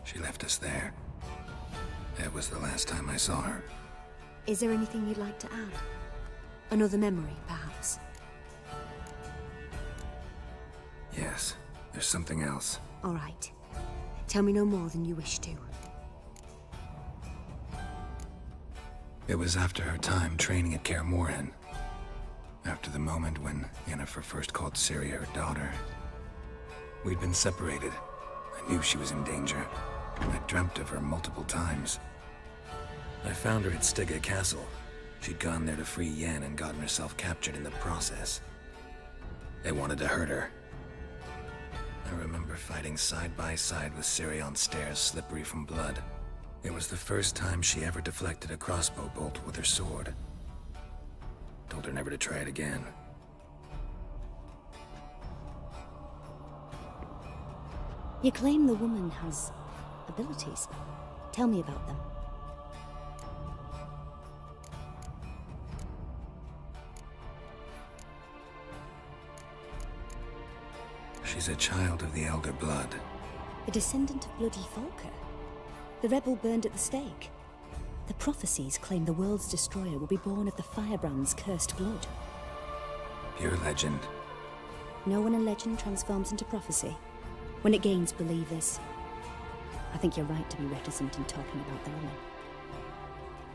She left us there. That was the last time I saw her. Is there anything you'd like to add? Another memory, perhaps? Yes, there's something else. All right. Tell me no more than you wish to. It was after her time training at Kaer Morhen. After the moment when Yennefer first called Ciri her daughter. We'd been separated. I knew she was in danger. I dreamt of her multiple times. I found her at Stygga Castle. She'd gone there to free Yen and gotten herself captured in the process. They wanted to hurt her. I remember fighting side by side with Ciri on stairs slippery from blood. It was the first time she ever deflected a crossbow bolt with her sword. Told her never to try it again. You claim the woman has abilities. Tell me about them. She's a child of the Elder Blood. A descendant of bloody Volker. The rebel burned at the stake. The prophecies claim the world's destroyer will be born of the Firebrand's cursed blood. Pure legend. Know when a legend transforms into prophecy? When it gains believers. I think you're right to be reticent in talking about the woman.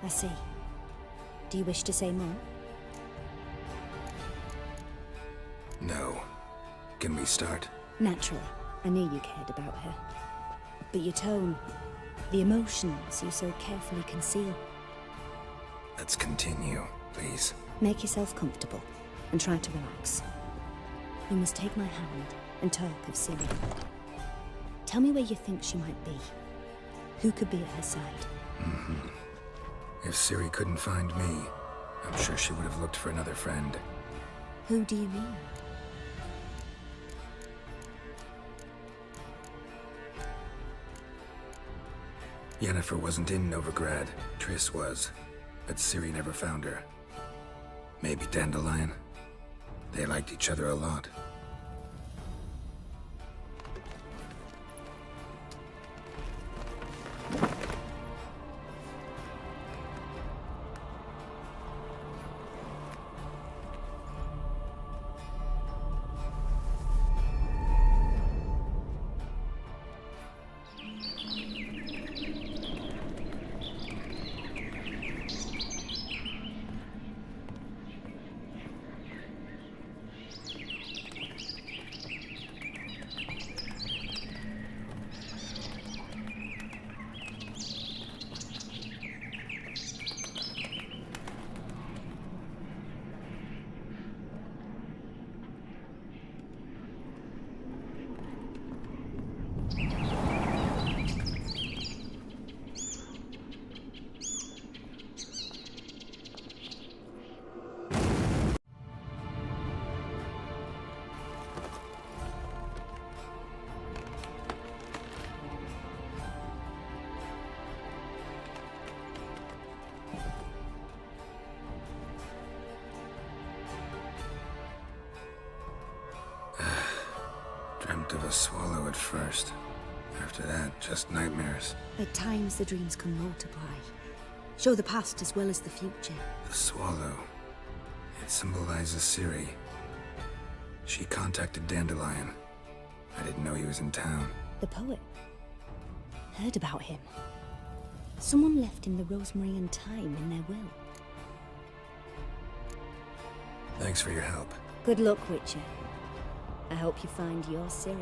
I see. Do you wish to say more? No. Can we start? Naturally. I knew you cared about her. But your tone, the emotions you so carefully conceal. Let's continue, please. Make yourself comfortable and try to relax. You must take my hand and talk of Ciri. Tell me where you think she might be. Who could be at her side? If Ciri couldn't find me, I'm sure she would have looked for another friend. Who do you mean? Yennefer wasn't in Novigrad. Triss was. But Ciri never found her. Maybe Dandelion? They liked each other a lot. Dreamt of a swallow at first. After that, just nightmares. At times the dreams can multiply. Show the past as well as the future. The swallow. It symbolizes Ciri. She contacted Dandelion. I didn't know he was in town. The poet. Heard about him. Someone left him the rosemary and thyme in their will. Thanks for your help. Good luck, Witcher. I hope you find your Ciri.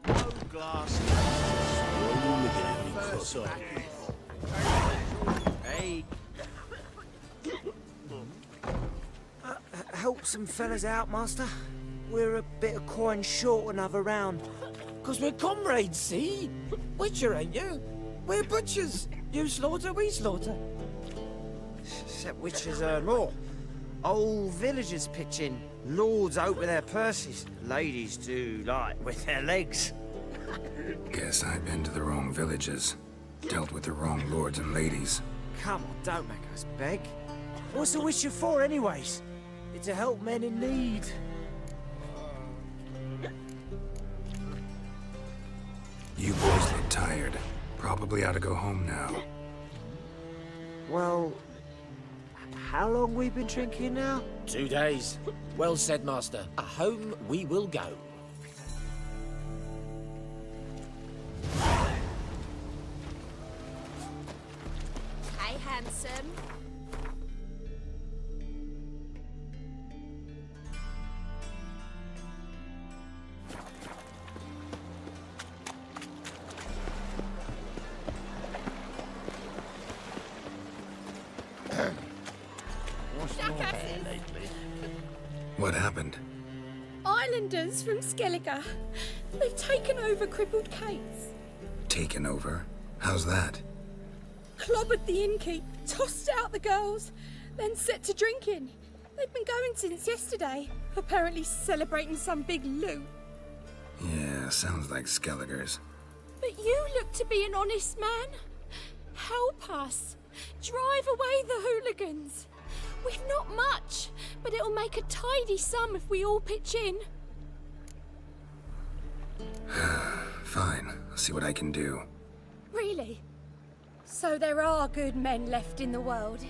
No glass. Hey. Help some fellas out, Master. We're a bit of coin short another round. 'Cause we're comrades, see? Witcher, ain't you? We're butchers. You slaughter, we slaughter. Except witchers earn more. Old villagers pitch in. Lords open their purses. Ladies do like with their legs. Guess I've been to the wrong villages. Dealt with the wrong lords and ladies. Come on, don't make us beg. What's a witcher for, anyways? It's to help men in need. You boys look tired. Probably ought to go home now. Well, how long we been drinking now? 2 days. Well said, Master. Home we will go. Hey, handsome. What happened? Islanders from Skellige. They've taken over crippled Kate's. Taken over? How's that? Clobbered the innkeep, tossed out the girls, then set to drinking. They've been going since yesterday, apparently celebrating some big loot. Yeah, sounds like Skelligers. But you look to be an honest man. Help us. Drive away the hooligans. We've not much, but it'll make a tidy sum if we all pitch in. Fine, I'll see what I can do. Really? So there are good men left in the world?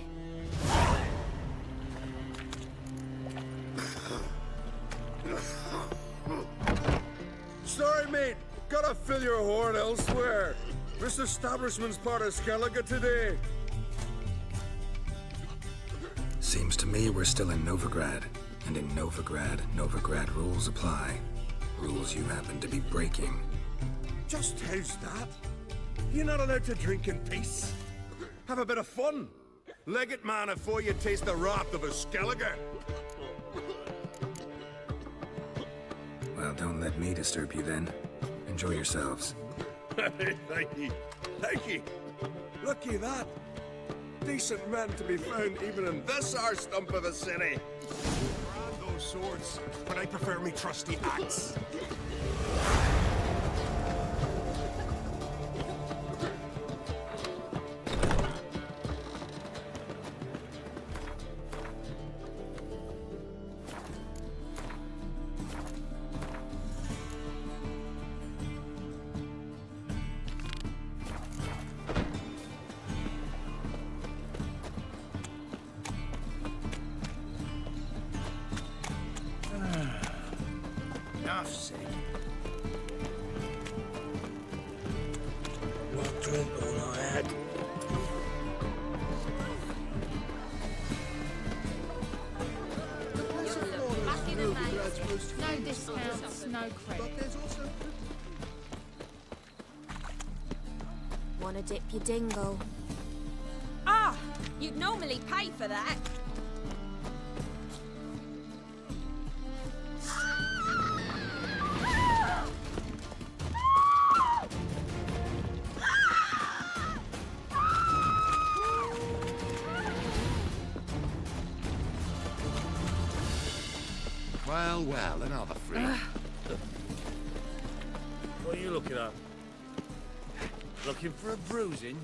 Sorry, mate. Gotta fill your horn elsewhere. This establishment's part of Skellige today. Seems to me we're still in Novigrad. And in Novigrad, Novigrad rules apply. Rules you happen to be breaking. Just how's that? You're not allowed to drink in peace. Have a bit of fun. Leg it, man, before you taste the wrath of a Skellige. Well, don't let me disturb you then. Enjoy yourselves. Thank you. Thank you. Looky that. Decent men to be found even in this our stump of a city. Brand those swords, but I prefer me trusty axe. Enough said. What drink all I had? No discounts, no credit. Wanna dip your dingle? Ah! You'd normally pay for that. Well, another freak. What are you looking at? Looking for a bruising?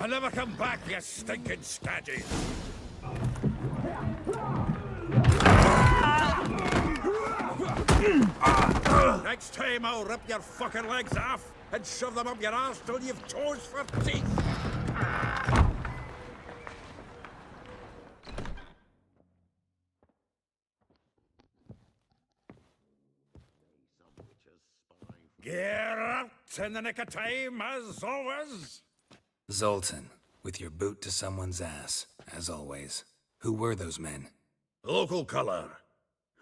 I'll never come back, you stinking scadgy. Next time I'll rip your fucking legs off and shove them up your ass till you've toes for teeth. Get out in the nick of time, as always. Zoltan, with your boot to someone's ass, as always. Who were those men? Local colour.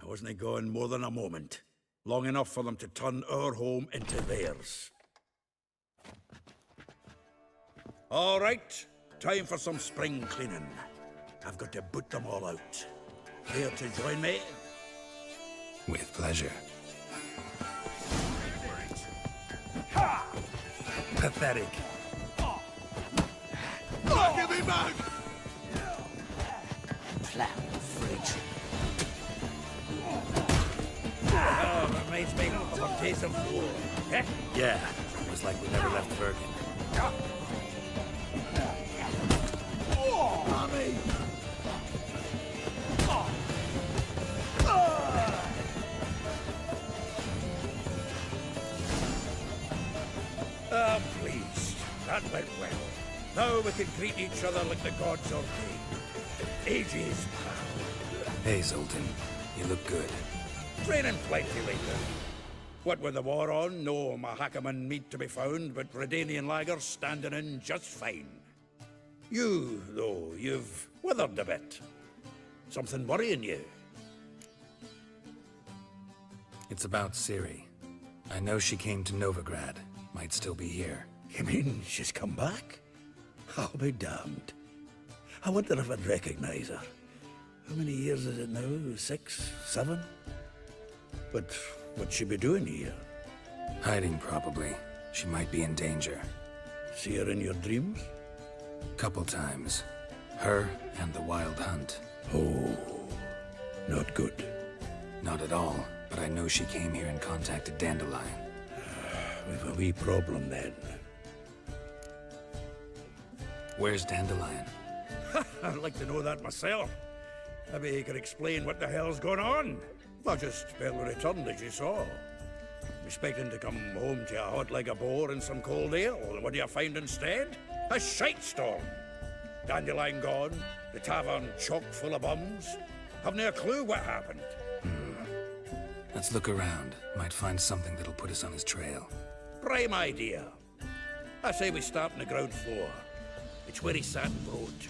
I wasn't going more than a moment. Long enough for them to turn our home into theirs. All right, time for some spring cleaning. I've got to boot them all out. Here to join me? With pleasure. Pathetic. Give me back! Flat freak. Oh, reminds me of a taste of war. Eh? Yeah, it was like we never left Bergen. Mommy! Ah, please. That went well. Now we can greet each other like the gods ordained. Ages, pal. Hey, Zoltan. You look good. Training plenty later. What with the war on, no Mahakaman meat to be found, but Redanian lagers standing in just fine. You, though, you've withered a bit. Something worrying you? It's about Ciri. I know she came to Novigrad. Might still be here. You mean she's come back? I'll be damned. I wonder if I'd recognize her. How many years is it now? 6, 7? But what'd she be doing here? Hiding, probably. She might be in danger. See her in your dreams? Couple times. Her and the Wild Hunt. Oh, not good. Not at all, but I know she came here and contacted Dandelion. We've a wee problem then. Where's Dandelion? I'd like to know that myself. Maybe he could explain what the hell's going on. I just barely returned, as you saw. Expecting to come home to a hot like a boar and some cold ale. What do you find instead? A shite storm. Dandelion gone, the tavern chock full of bums. Haven't a clue what happened. Let's look around. Might find something that'll put us on his trail. Prime idea. I say we start on the ground floor. It's where he sat and wrote.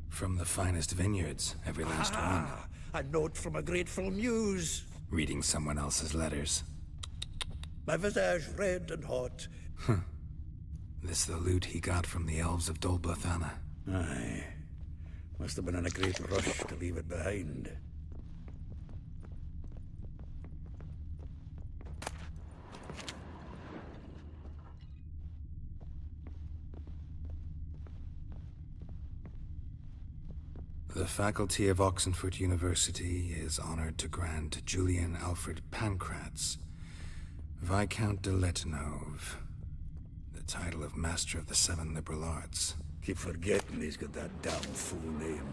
From the finest vineyards, every last one. A note from a grateful muse. Reading someone else's letters. My visage red and hot. This the loot he got from the elves of Dol Blathanna. Aye. Must have been in a great rush to leave it behind. The faculty of Oxenford University is honored to grant Julian Alfred Pancratz, Viscount de Letenove, the title of Master of the Seven Liberal Arts. Keep forgetting he's got that damn full name.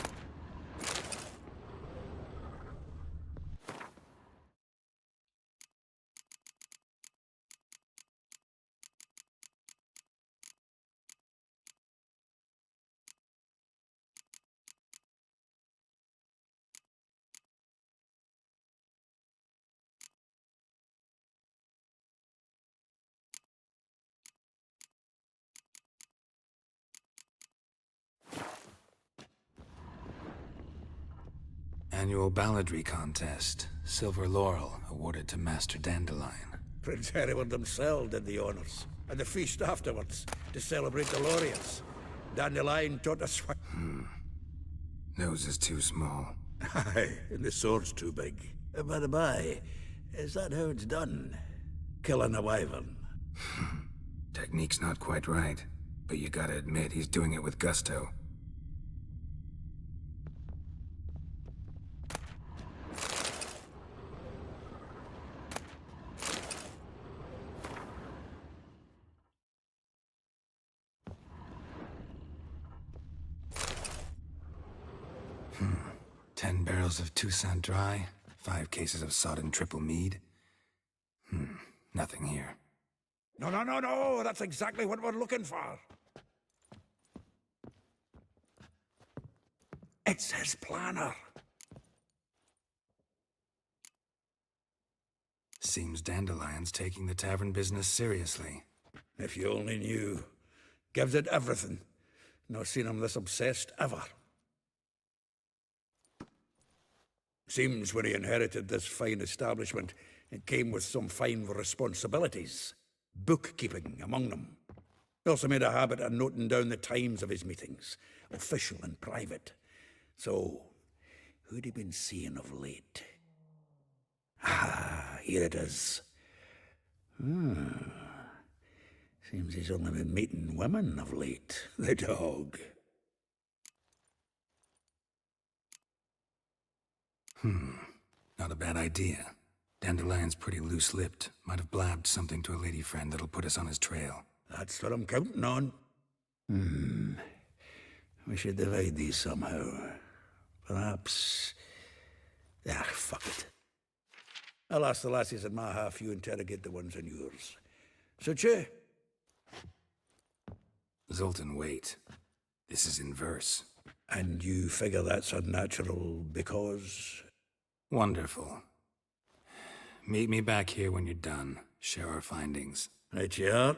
Annual balladry contest. Silver laurel awarded to Master Dandelion. Prince Hereward himself did the honors, and the feast afterwards, to celebrate the laureates. Dandelion taught us what... Nose is too small. Aye, and the sword's too big. By the by, is that how it's done? Killing a wyvern? Technique's not quite right, but you gotta admit he's doing it with gusto. Hmm. 10 barrels of Toussaint Dry, 5 cases of sodden triple mead. Nothing here. No, that's exactly what we're looking for. It's his planner. Seems Dandelion's taking the tavern business seriously. If you only knew. Gives it everything. Not seen him this obsessed ever. Seems when he inherited this fine establishment, it came with some fine responsibilities. Bookkeeping among them. He also made a habit of noting down the times of his meetings, official and private. So, who'd he been seeing of late? Ah, here it is. Seems he's only been meeting women of late. The dog. Not a bad idea. Dandelion's pretty loose-lipped. Might have blabbed something to a lady friend that'll put us on his trail. That's what I'm counting on. We should divide these somehow. Perhaps... fuck it. I'll ask the lassies in my half, you interrogate the ones in yours. So, che? Zoltan, wait. This is in verse. And you figure that's unnatural because... Wonderful. Meet me back here when you're done. Share our findings. Right you are.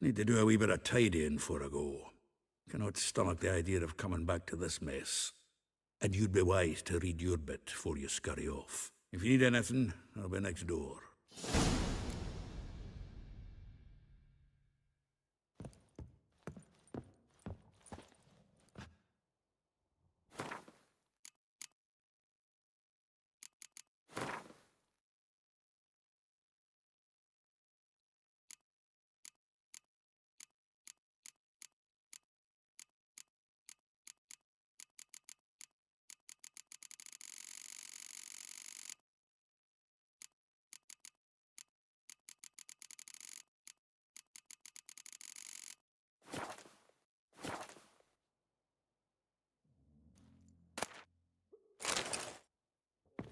Need to do a wee bit of tidying before I go. Cannot stomach the idea of coming back to this mess. And you'd be wise to read your bit before you scurry off. If you need anything, I'll be next door.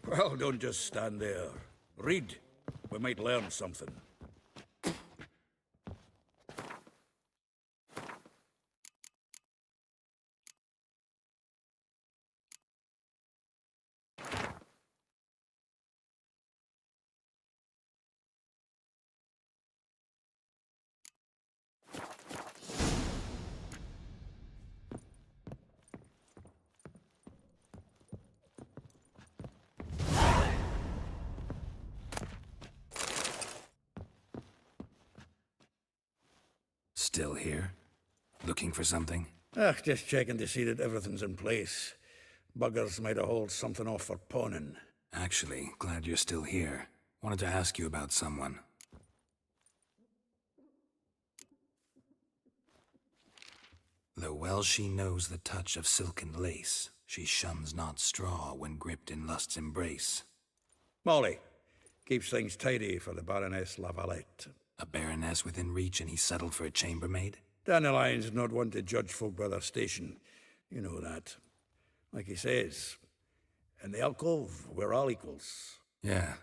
Well, don't just stand there. Read. We might learn something. Still here? Looking for something? Just checking to see that everything's in place. Buggers might have hauled something off for pawning. Actually, glad you're still here. Wanted to ask you about someone. Though well she knows the touch of silken lace, she shuns not straw when gripped in lust's embrace. Molly. Keeps things tidy for the Baroness Lavalette. A baroness within reach and he settled for a chambermaid? Dandelion's not one to judge folk by their station. You know that. Like he says, in the alcove, we're all equals. Yeah.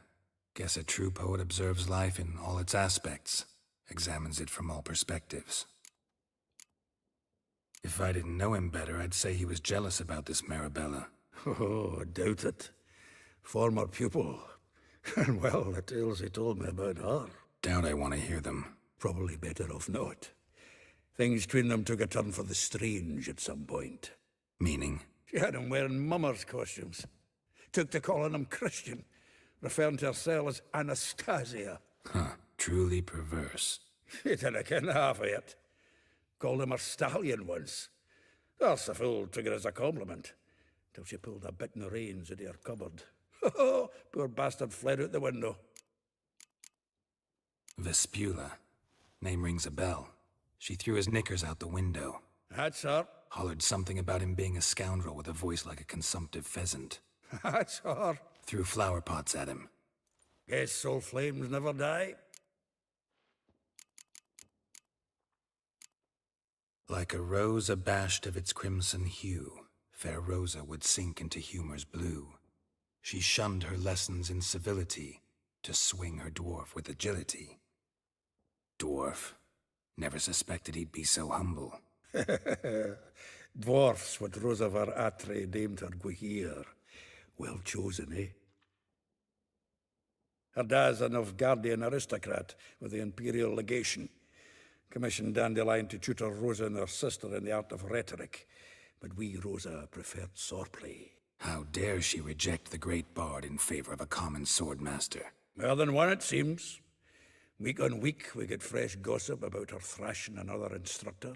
Guess a true poet observes life in all its aspects, examines it from all perspectives. If I didn't know him better, I'd say he was jealous about this Marabella. Oh, I doubt it. Former pupil. And well, the tales he told me about her. Doubt I want to hear them. Probably better off not. Things between them took a turn for the strange at some point. Meaning? She had him wearing mummers' costumes. Took to calling him Christian, referring to herself as Anastasia. Huh, truly perverse. He didn't ken half of it. Called him her stallion once. That's the fool took it as a compliment, till she pulled a bit in the reins into her cupboard. Poor bastard fled out the window. Vespula. Name rings a bell. She threw his knickers out the window. That's her. Hollered something about him being a scoundrel with a voice like a consumptive pheasant. That's her. Threw flower pots at him. Guess soul flames never die. Like a rose abashed of its crimson hue, fair Rosa would sink into humor's blue. She shunned her lessons in civility, to swing her dwarf with agility. Dwarf. Never suspected he'd be so humble. Dwarfs what Rosavar Atre named her Guihir. Well chosen, eh? Her dad's a Novgardian aristocrat with the Imperial Legation. Commissioned Dandelion to tutor Rosa and her sister in the art of rhetoric. But we, Rosa, preferred swordplay. How dare she reject the great bard in favor of a common swordmaster? More than one, it seems. Week on week, we get fresh gossip about her thrashing another instructor.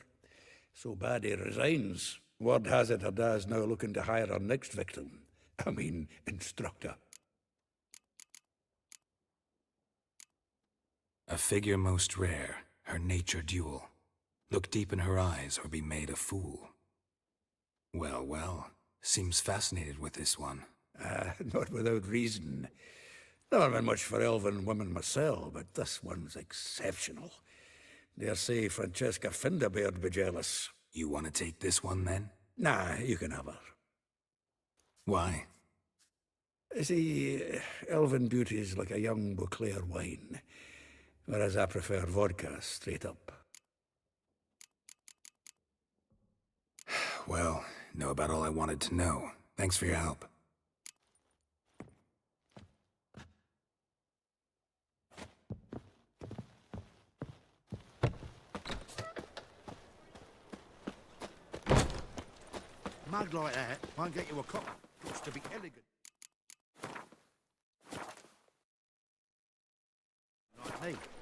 So bad he resigns. Word has it her dad's now looking to hire her next victim. I mean, instructor. A figure most rare, her nature dual. Look deep in her eyes or be made a fool. Well, well, seems fascinated with this one. Not without reason. Never been much for elven women myself, but this one's exceptional. Dare say Francesca Finderbeard be jealous. You want to take this one, then? Nah, you can have her. Why? See, elven beauty is like a young Beauclair wine, whereas I prefer vodka straight up. Well, know about all I wanted to know. Thanks for your help. mug like that won't get you a copper. It's to be elegant. Like me.